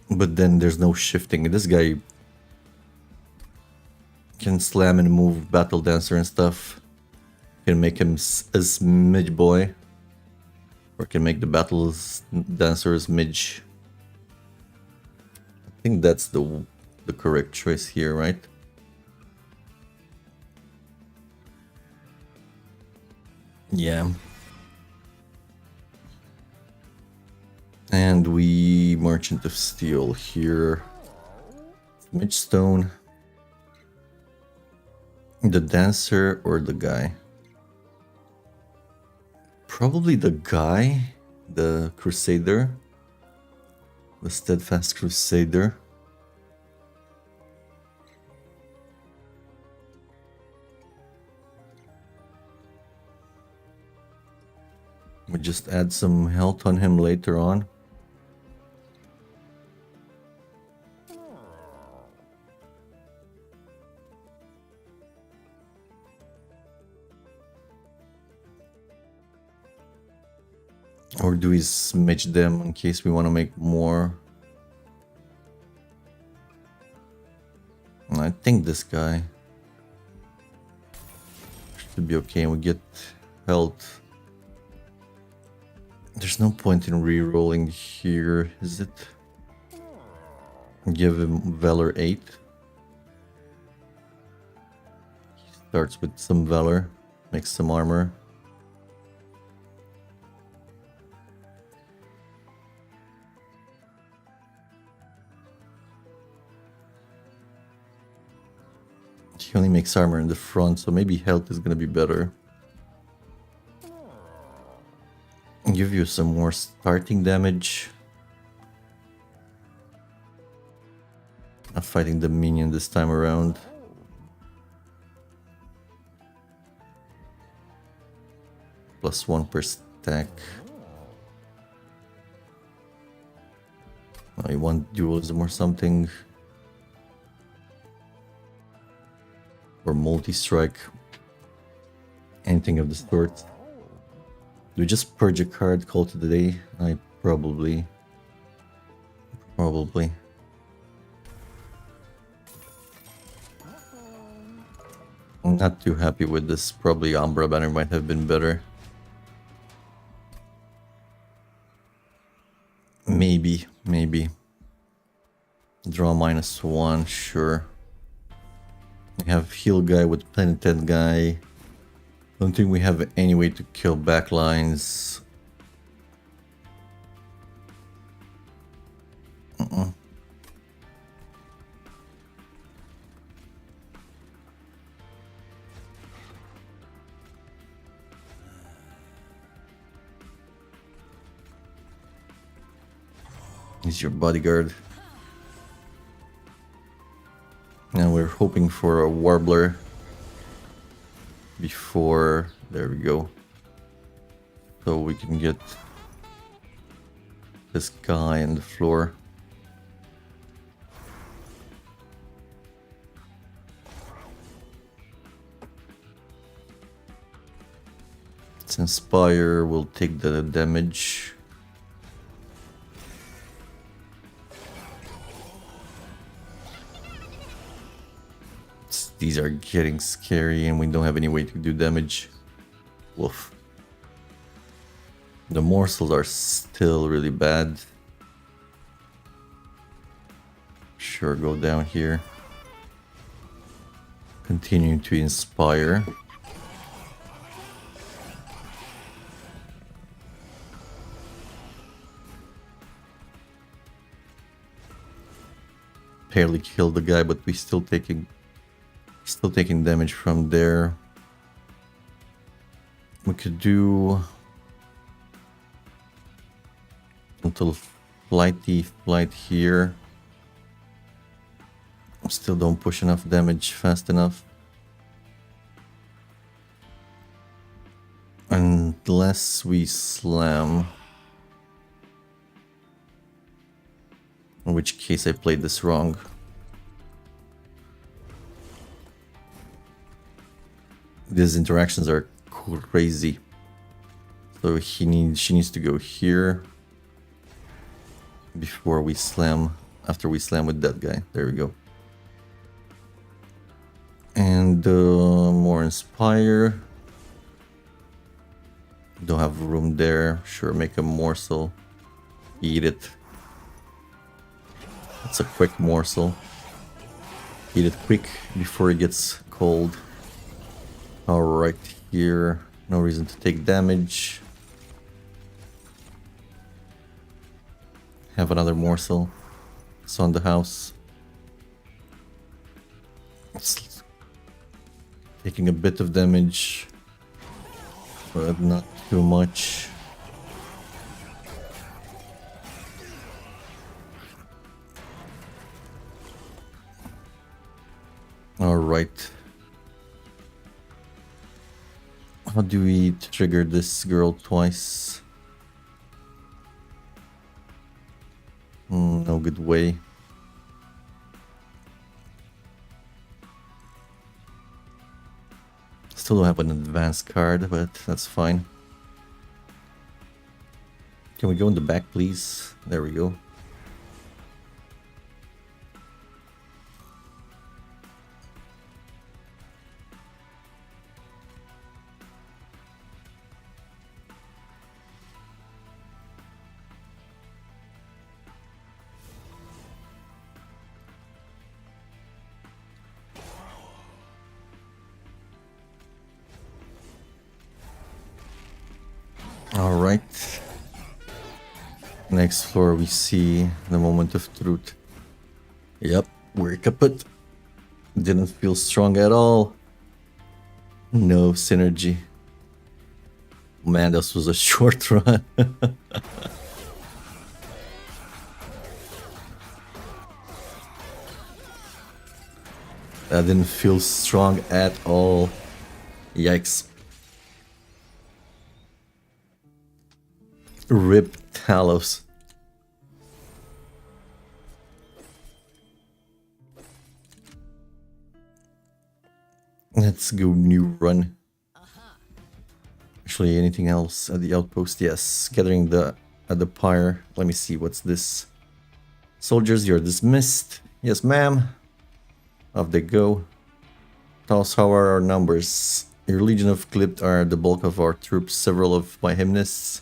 But then there's no shifting. This guy can slam and move Battle Dancer and stuff. Can make him as Midge boy. Or can make the Battle Dancer as Midge. I think that's the correct choice here, right? Yeah. And we Merchant of Steel here. Midge Stone. The Dancer or the guy? Probably the guy. The Crusader. The Steadfast Crusader. We just add some health on him later on. Or do we smidge them in case we want to make more? I think this guy should be okay. We get health. There's no point in re-rolling here, is it? Give him Valor 8. Starts with some Valor, makes some armor. He only makes armor in the front, so maybe health is gonna be better. Give you some more starting damage. Not fighting the minion this time around. +1 per stack. Oh, you want dualism or something? Or multi-strike. Anything of the sort. Do we just purge a card, call it a day? I probably. I'm not too happy with this. Probably Umbra Banner might have been better. Maybe. Draw -1, sure. We have heal guy with Penitent guy. Don't think we have any way to kill backlines. He's your bodyguard. Now we're hoping for a Warbler before, there we go, so we can get this guy on the floor. Let's inspire, we'll take the damage. These are getting scary and we don't have any way to do damage. Woof. The morsels are still really bad. Sure, go down here. Continuing to inspire. Barely killed the guy, but we still taking damage from there. We could do until flighty flight here. Still don't push enough damage fast enough. Unless we slam. In which case I played this wrong. These interactions are crazy. So she needs to go here before we slam. After we slam with that guy. There we go. And more inspire. Don't have room there. Sure, make a morsel. Eat it. It's a quick morsel. Eat it quick before it gets cold. Alright, here. No reason to take damage. Have another morsel. It's on the house. It's taking a bit of damage, but not too much. Alright. How do we trigger this girl twice? No good way. Still don't have an advanced card, but that's fine. Can we go in the back, please? There we go. Alright. Next floor we see the moment of truth. Yep, we're kaput. Didn't feel strong at all. No synergy. Man, this was a short run. That didn't feel strong at all. Yikes. Rip Talos. Let's go new run. Actually, anything else at the outpost? Yes, gathering at the pyre. Let me see, what's this? Soldiers, you're dismissed. Yes, ma'am. Off they go. Tell us how are our numbers. Your legion of clipped are the bulk of our troops. Several of my hymnists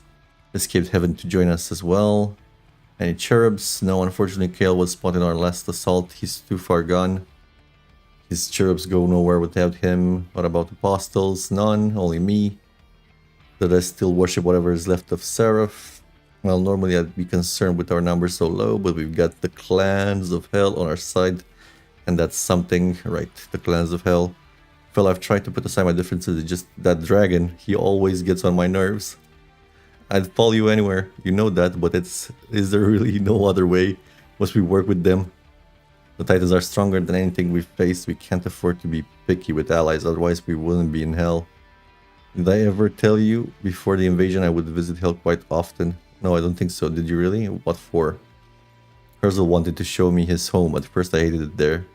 escaped heaven to join us as well. Any cherubs? No, unfortunately Kale was spotted on our last assault. He's too far gone. His cherubs go nowhere without him. What about apostles? None, only me. Did I still worship whatever is left of Seraph? Well, normally I'd be concerned with our numbers so low, but we've got the clans of hell on our side. And that's something, right? The clans of hell. Well, I've tried to put aside my differences, it's just that dragon, he always gets on my nerves. I'd follow you anywhere, you know that, but is there really no other way? Must we work with them? The Titans are stronger than anything we've faced. We can't afford to be picky with allies, otherwise we wouldn't be in hell. Did I ever tell you before the invasion I would visit hell quite often? No, I don't think so. Did you really? What for? Herzl wanted to show me his home. At first I hated it there.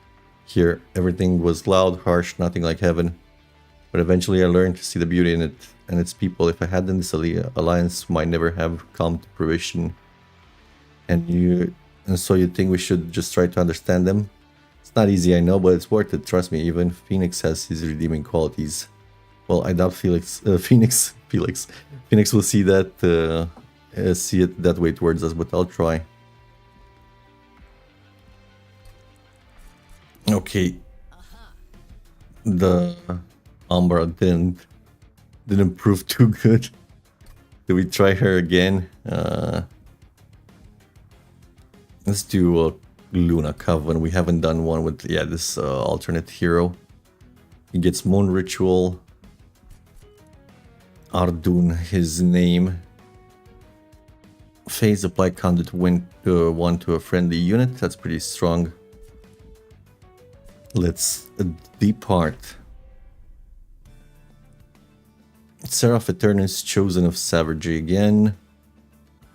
Here, everything was loud, harsh, nothing like heaven. But eventually I learned to see the beauty in it and its people. If I hadn't, this alliance might never have come to fruition. And so you think we should just try to understand them? It's not easy, I know, but it's worth it. Trust me. Even Phoenix has his redeeming qualities. Well, I doubt Phoenix will see that, see it that way towards us, but I'll try. Okay. The Umbra didn't prove too good. Did we try her again? Let's do a Luna Coven. We haven't done one with this alternate hero. He gets Moon Ritual. Ardun, his name. Phase apply conduit one to a friendly unit. That's pretty strong. Let's depart. Seraph Eternus, Chosen of Savagery again.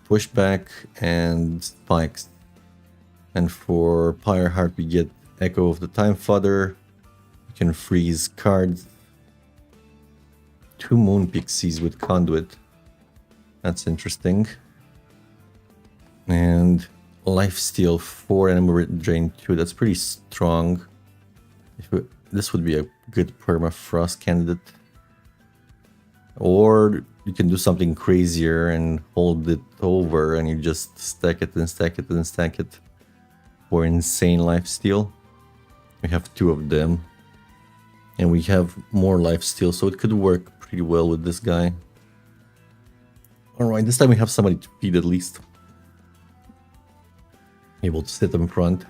Pushback and Spikes. And for Pyreheart we get Echo of the Time Father. We can freeze cards. 2 Moon Pixies with Conduit. That's interesting. And Lifesteal 4 Enemy Drain 2. That's pretty strong. This would be a good Permafrost candidate. Or you can do something crazier and hold it over and you just stack it and stack it and stack it for insane lifesteal. We have 2 of them. And we have more lifesteal, so it could work pretty well with this guy. Alright, this time we have somebody to feed at least. Able to sit in front.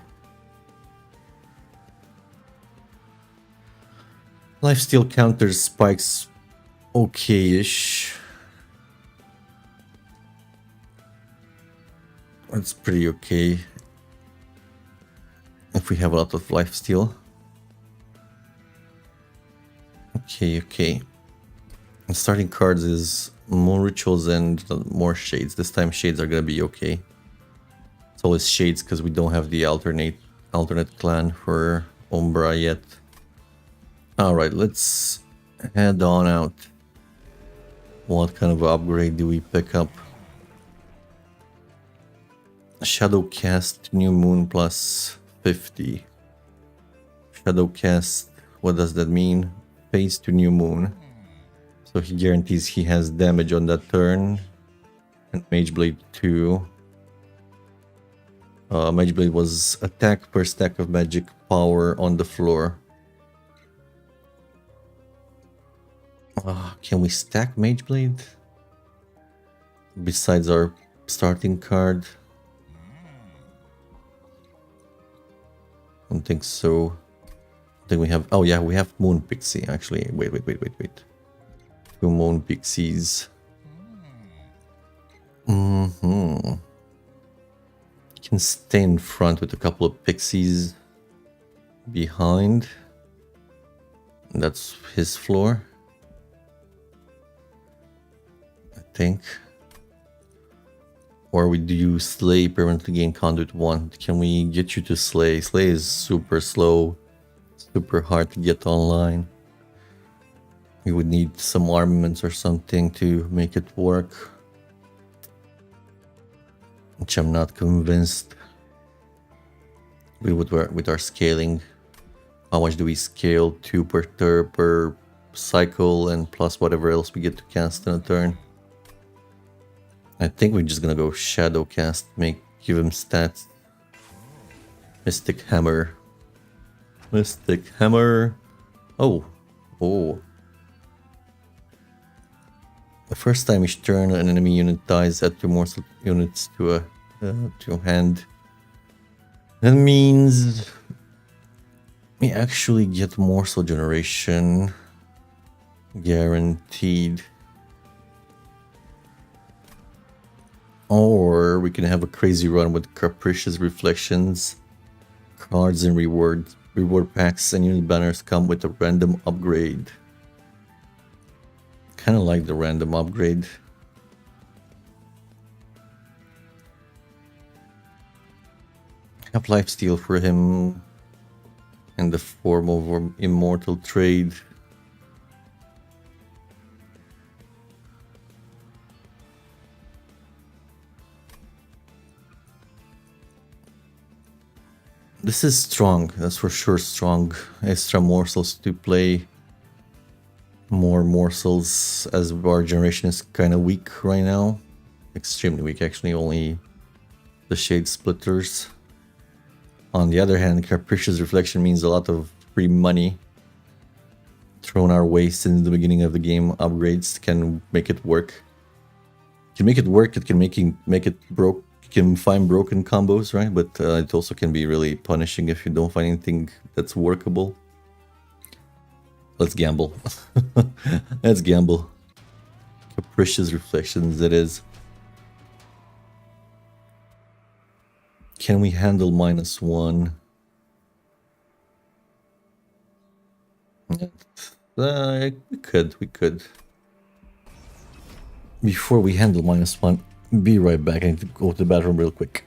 Lifesteal counters Spikes okay-ish. That's pretty okay. If we have a lot of lifesteal. Okay. And starting cards is more rituals and more shades. This time shades are gonna be okay. It's always shades because we don't have the alternate clan for Umbra yet. Alright, let's head on out. What kind of upgrade do we pick up? Shadowcast New Moon plus 50. Shadowcast, what does that mean? Phase to New Moon. So he guarantees he has damage on that turn. And Mageblade 2. Mageblade was attack per stack of magic power on the floor. Can we stack Mageblade? Besides our starting card? I don't think so. I think we have... Oh yeah, we have Moon Pixie actually. Wait. 2 Moon Pixies. You can stay in front with a couple of Pixies behind. That's his floor, I think. Or we do Slay, permanently gain Conduit 1. Can we get you to Slay? Slay is super slow, super hard to get online. We would need some armaments or something to make it work. Which I'm not convinced. We would work with our scaling. How much do we scale? 2 per turn per cycle and plus whatever else we get to cast in a turn. I think we're just gonna go Shadow Cast, give him stats. Mystic Hammer. Oh. The first time each turn an enemy unit dies, add 2 more units to hand. That means we actually get morsel generation guaranteed. Or we can have a crazy run with Capricious Reflections. Cards and reward packs and unit banners come with a random upgrade. Kind of like the random upgrade. Have lifesteal for him in the form of Immortal Trade. This is strong, that's for sure strong. Extra morsels to play. More morsels as our generation is kind of weak right now. Extremely weak, actually. Only the Shade Splitters. On the other hand, Capricious Reflection means a lot of free money thrown our way since the beginning of the game. Upgrades can make it work. Can make it work, it can make it broke. You can find broken combos, right? But it also can be really punishing if you don't find anything that's workable. Let's gamble. Let's gamble. Capricious Reflections it is. Can we handle -1? We could. Before we handle -1, be right back. I need to go to the bathroom real quick.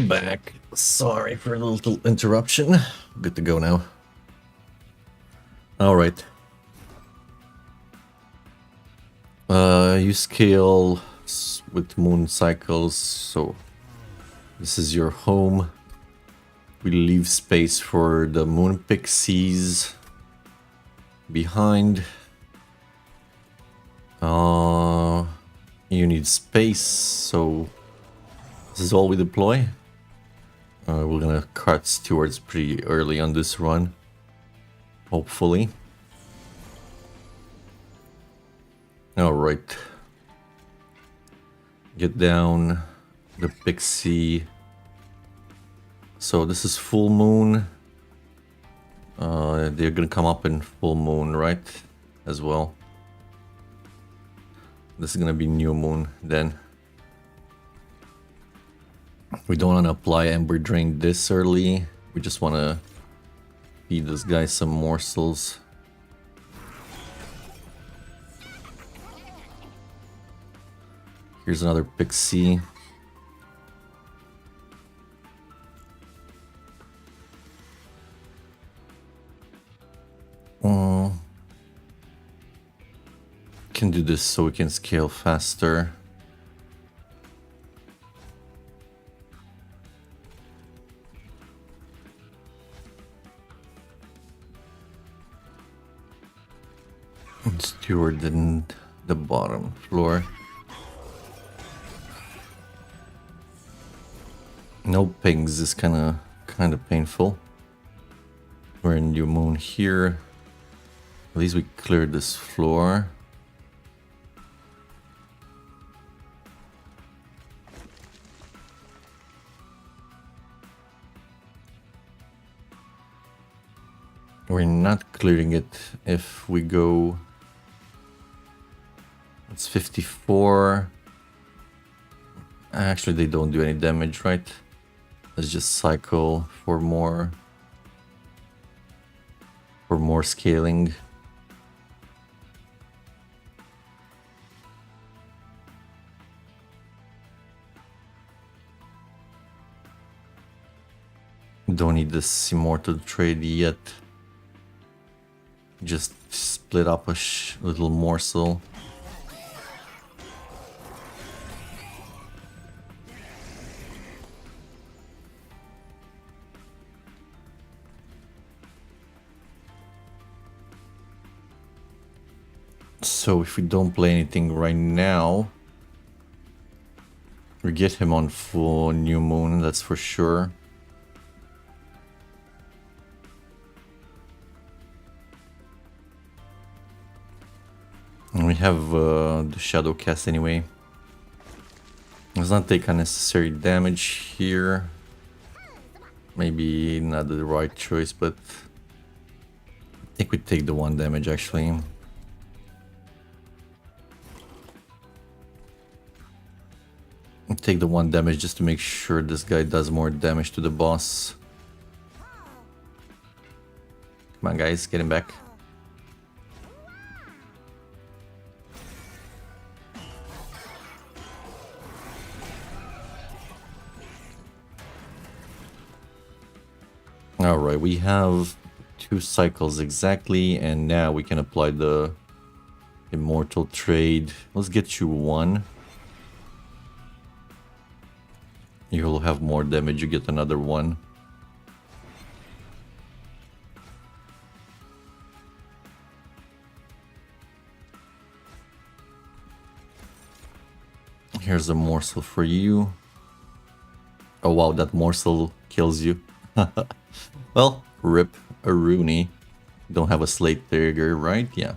Back. Sorry for a little interruption. Good to go now. All right. You scale with moon cycles, so this is your home. We leave space for the moon pixies behind. You need space, so this is all we deploy. We're gonna cut stewards pretty early on this run, hopefully. All right. Get down the pixie. So this is full moon. They're gonna come up in full moon, right? As well. This is gonna be new moon then. We don't want to apply Ember Drain this early. We just want to feed this guy some morsels. Here's another pixie. Can do this so we can scale faster. Steward in the bottom floor. No pings is kind of painful. We're in new moon here. At least we cleared this floor. We're not clearing it if we go. It's 54. Actually, they don't do any damage, right? Let's just cycle for more scaling. Don't need this immortal trade yet. Just split up a little morsel. So if we don't play anything right now, we get him on full new moon, that's for sure. And we have the shadow cast anyway. Let's not take unnecessary damage here. Maybe not the right choice, but I think we take the 1 damage actually. Take the 1 damage just to make sure this guy does more damage to the boss. Come on guys, get him back. Alright, we have 2 cycles exactly, and now we can apply the immortal trade. Let's get you 1. You'll have more damage, you get another 1. Here's a morsel for you. Oh wow, that morsel kills you. Well, rip a Rooney. Don't have a slate trigger, right? Yeah.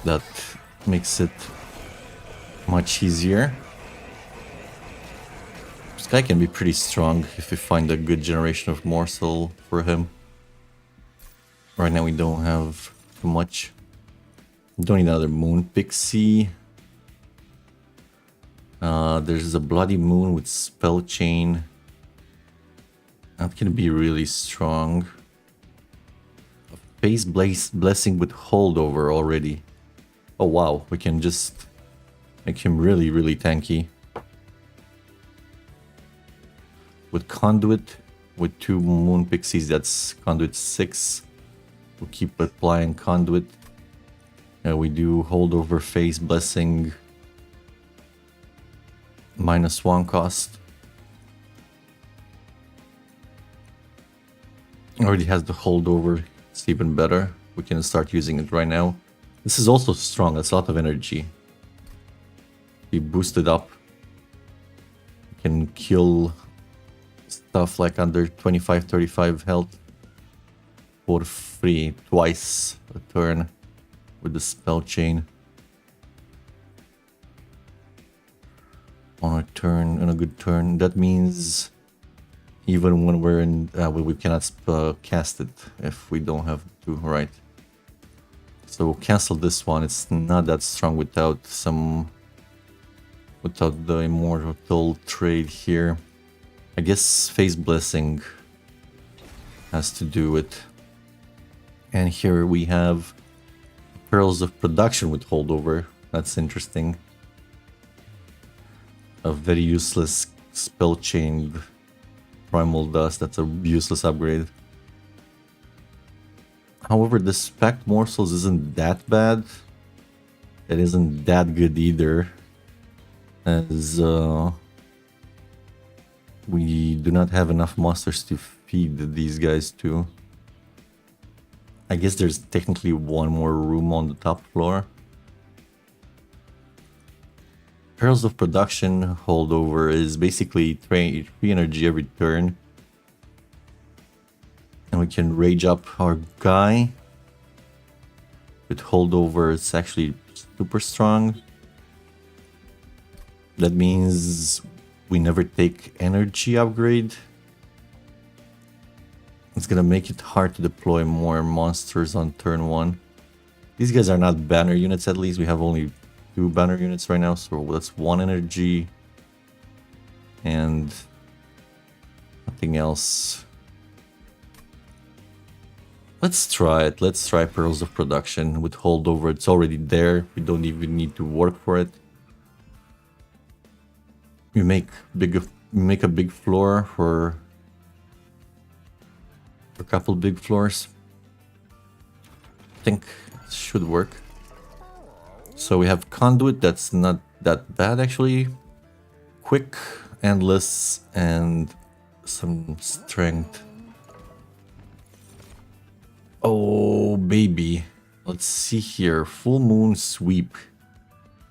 That makes it much easier. This guy can be pretty strong if we find a good generation of morsel for him. Right now we don't have too much. Don't need another moon pixie. There's a bloody moon with spell chain. That can be really strong. A phase blessing with holdover already. Oh wow, we can just make him really tanky. With conduit, with 2 moon pixies, that's conduit 6. We'll keep applying conduit. We do holdover phase blessing. -1 cost. Already has the holdover. It's even better. We can start using it right now. This is also strong. That's a lot of energy. We boost it up. We can kill stuff like under 25-35 health for free twice a turn with the spell chain. On a turn, on a good turn. That means even when we're in, we cannot cast it if we don't have to, right? So we'll cancel this one. It's not that strong without the immortal trade here. I guess phase blessing has to do it. And here we have pearls of production with holdover. That's interesting. A very useless spell chain primal dust. That's a useless upgrade. However, this packed morsels isn't that bad. It isn't that good either, as we do not have enough monsters to feed these guys to. I guess there's technically 1 more room on the top floor. Pearls of Production holdover is basically 3 energy every turn. And we can rage up our guy. With holdover, it's actually super strong. That means we never take energy upgrade. It's gonna make it hard to deploy more monsters on turn 1. These guys are not banner units, at least. We have only 2 banner units right now, so that's 1 energy. And nothing else. Let's try it. Let's try Pearls of Production with holdover. It's already there. We don't even need to work for it. We make a big floor for a couple big floors. I think it should work. So we have conduit. That's not that bad actually. Quick, endless, and some strength. Oh baby, Let's see here. Full moon sweep.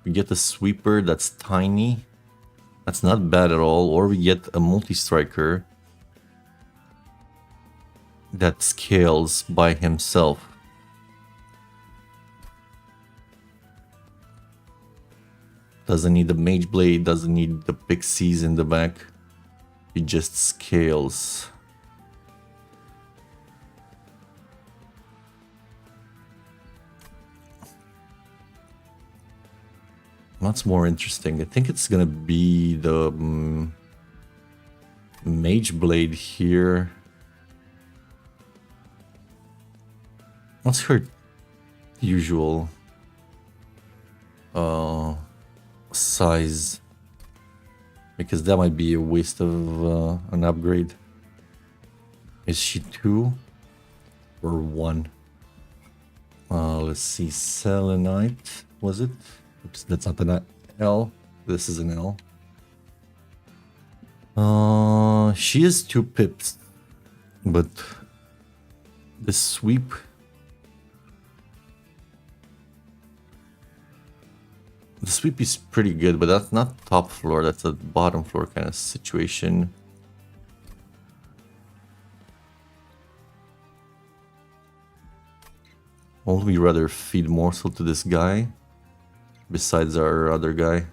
We get a sweeper that's tiny. That's not bad at all. Or we get a multi-striker that scales by himself. Doesn't need the mage blade, doesn't need the pixies in the back. He just scales. What's more interesting? I think it's gonna be the mage blade here. What's her usual size? Because that might be a waste of an upgrade. Is she 2 or 1? Let's see, selenite, was it? Oops, that's not an L. This is an L. She is 2 pips, but the sweep. The sweep is pretty good, but that's not top floor, that's a bottom floor kind of situation. Won't we rather feed morsel to this guy besides our other guy?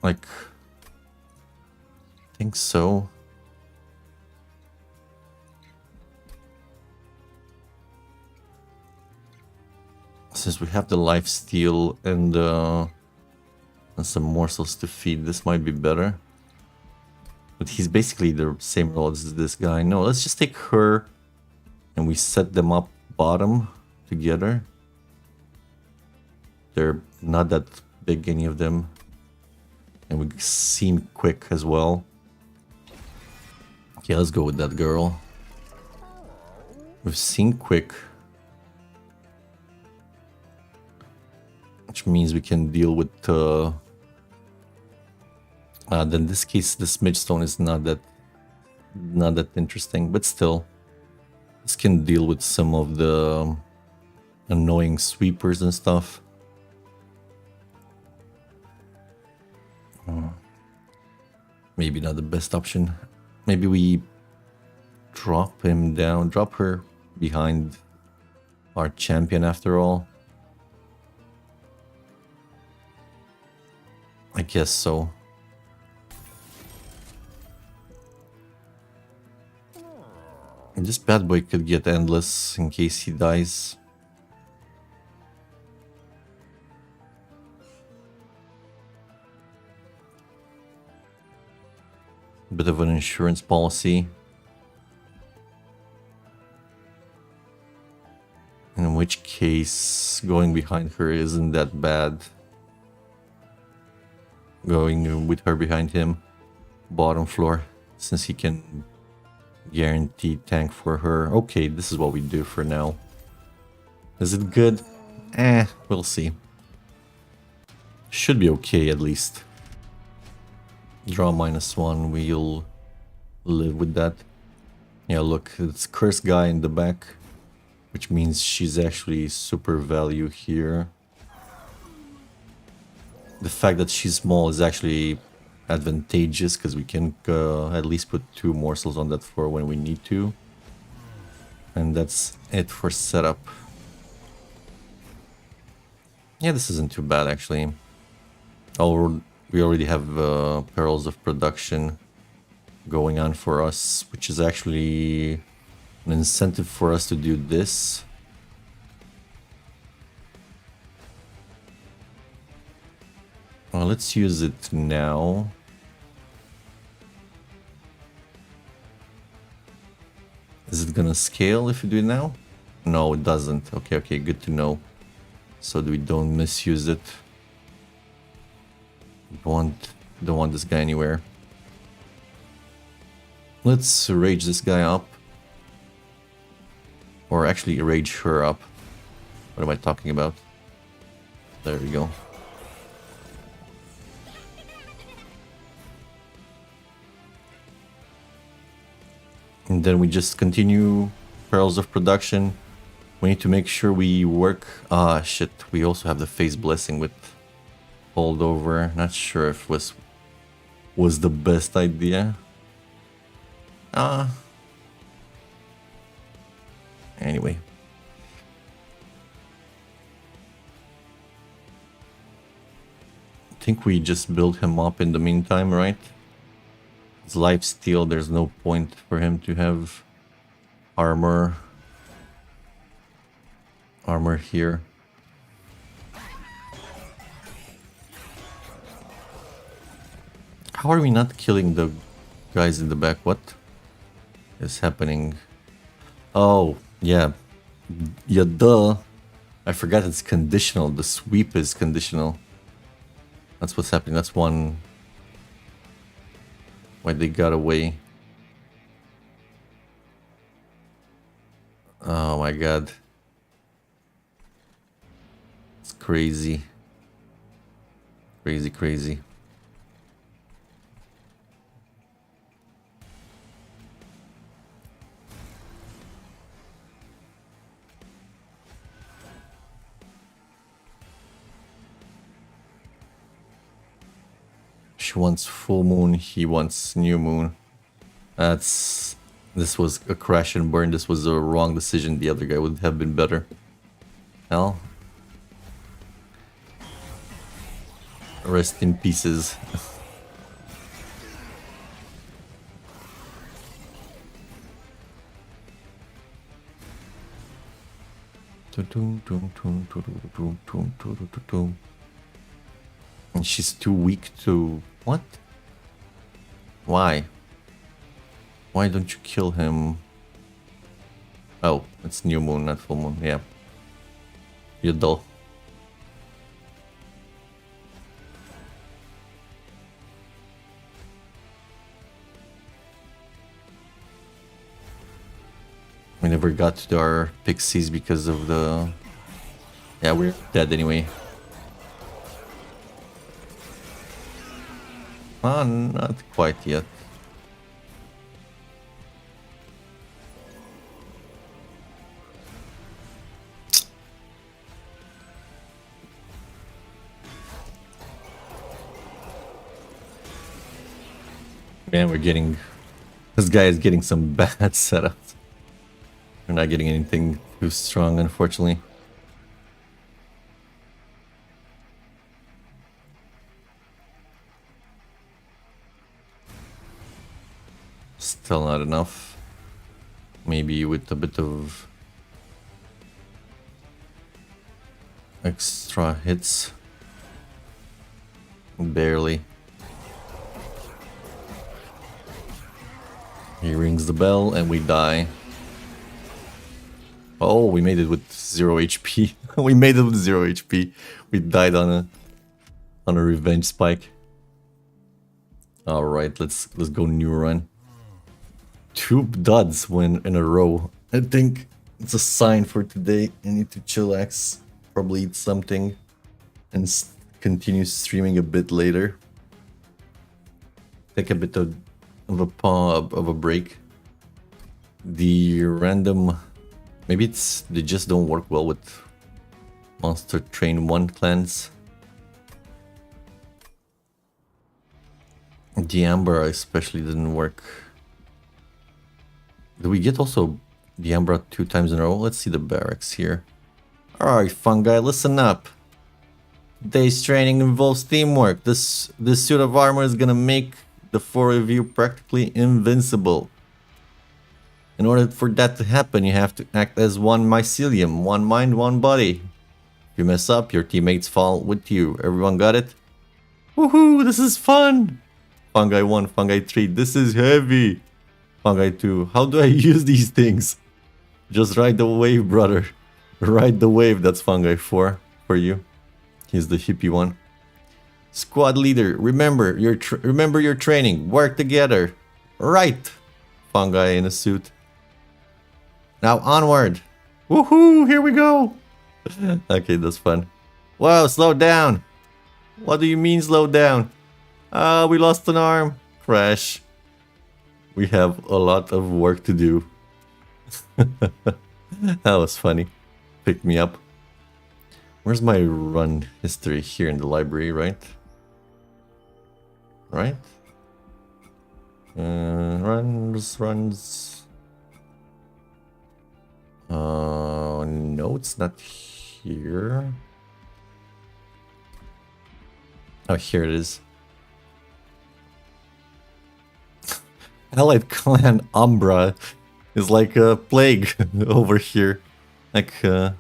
Like, I think so. Since we have the lifesteal and some morsels to feed, this might be better. But he's basically the same role as this guy. No, let's just take her and we set them up bottom together. They're not that big, any of them. And we seem quick as well. Okay, let's go with that girl. We've seen quick. Which means we can deal with then in this case the smidge stone is not that interesting, but still this can deal with some of the annoying sweepers and stuff. Maybe not the best option. Maybe we drop him down, drop her behind our champion after all. I guess so. And this bad boy could get endless in case he dies. Bit of an insurance policy. In which case, going behind her isn't that bad. Going with her behind him, bottom floor, since he can guarantee tank for her. Okay, this is what we do for now. Is it good? We'll see. Should be okay at least. Draw -1, we'll live with that. Yeah, look, it's cursed guy in the back, which means she's actually super value here. The fact that she's small is actually advantageous because we can at least put 2 morsels on that floor when we need to. And that's it for setup. Yeah, this isn't too bad actually. Oh, we already have perils of production going on for us, which is actually an incentive for us to do this. Well, let's use it now. Is it gonna scale if you do it now? No, it doesn't. Okay, okay, good to know. So we don't misuse it. Don't want this guy anywhere. Let's rage this guy up. Or actually rage her up. What am I talking about? There we go. And then we just continue perils of production. We need to make sure we work. Ah, shit. We also have the phase blessing with holdover. Not sure if was the best idea. Anyway. I think we just build him up in the meantime, right? His life steal, there's no point for him to have armor here. How are we not killing the guys in the back? What is happening? Oh, yeah. Yeah, duh. I forgot it's conditional. The sweep is conditional. That's what's happening. That's one... why they got away. Oh my god. It's crazy. Crazy, crazy. She wants full moon, he wants new moon. This was a crash and burn. This was a wrong decision. The other guy would have been better. Hell. Rest in pieces. And she's too weak to... what? Why? Why don't you kill him? Oh, it's new moon, not full moon. Yeah. You're dull. We never got to our pixies because of the... yeah, we're dead anyway. Not quite yet. Man, we're getting... this guy is getting some bad setups. We're not getting anything too strong, unfortunately. Still not enough. Maybe with a bit of extra hits. Barely. He rings the bell and we die. Oh, we made it with 0 HP. We made it with 0 HP. We died on a revenge spike. All right, let's go new run. 2 duds win in a row. I think it's a sign for today. I need to chillax, probably eat something, and continue streaming a bit later. Take a bit of a break. The random, maybe they just don't work well with Monster Train 1 clans. The Ambra especially didn't work. Did we get also the Ambra 2 times in a row? Let's see the barracks here. Alright, fungi, listen up. Today's training involves teamwork. This suit of armor is gonna make the 4 of you practically invincible. In order for that to happen, you have to act as one mycelium, one mind, one body. If you mess up, your teammates fall with you. Everyone got it? Woohoo, this is fun! Fungi 1, Fungi 3, this is heavy! Fungi 2, how do I use these things? Just ride the wave, brother. Ride the wave, that's Fungi 4 for you. He's the hippie one. Squad leader, remember your training. Work together. Right. Fungi in a suit. Now onward. Woohoo! Here we go. Okay, that's fun. Whoa, slow down. What do you mean slow down? We lost an arm. Crash. We have a lot of work to do. That was funny. Picked me up. Where's my run history? Here in the library, right? Right? Runs. No, it's not here. Oh, here it is. Allied Clan Umbra is like a plague over here. Like, we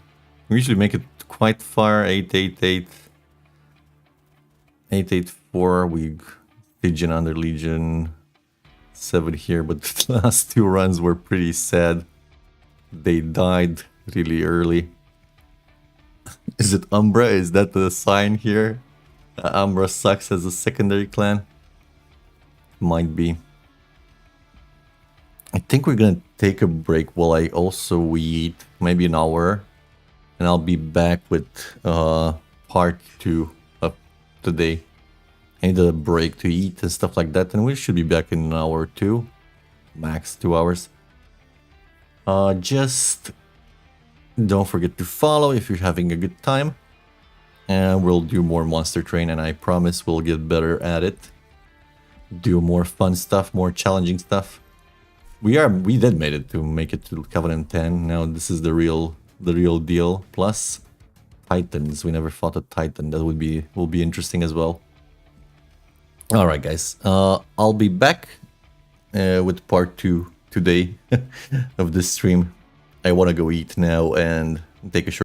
usually make it quite far. 888. 884. We Legion under Legion. 7 here, but the last 2 runs were pretty sad. They died really early. Is it Umbra? Is that the sign here? Umbra sucks as a secondary clan? Might be. I think we're gonna take a break while I also eat, maybe an hour. And I'll be back with part 2 of today. I need a break to eat and stuff like that, and we should be back in an hour or 2. Max 2 hours. Just don't forget to follow if you're having a good time. And we'll do more Monster Train, and I promise we'll get better at it. Do more fun stuff, more challenging stuff. We did make it to Covenant 10. Now this is the real deal. Plus Titans. We never fought a Titan. That will be interesting as well. All right, guys. I'll be back with part 2 today of this stream. I want to go eat now and take a short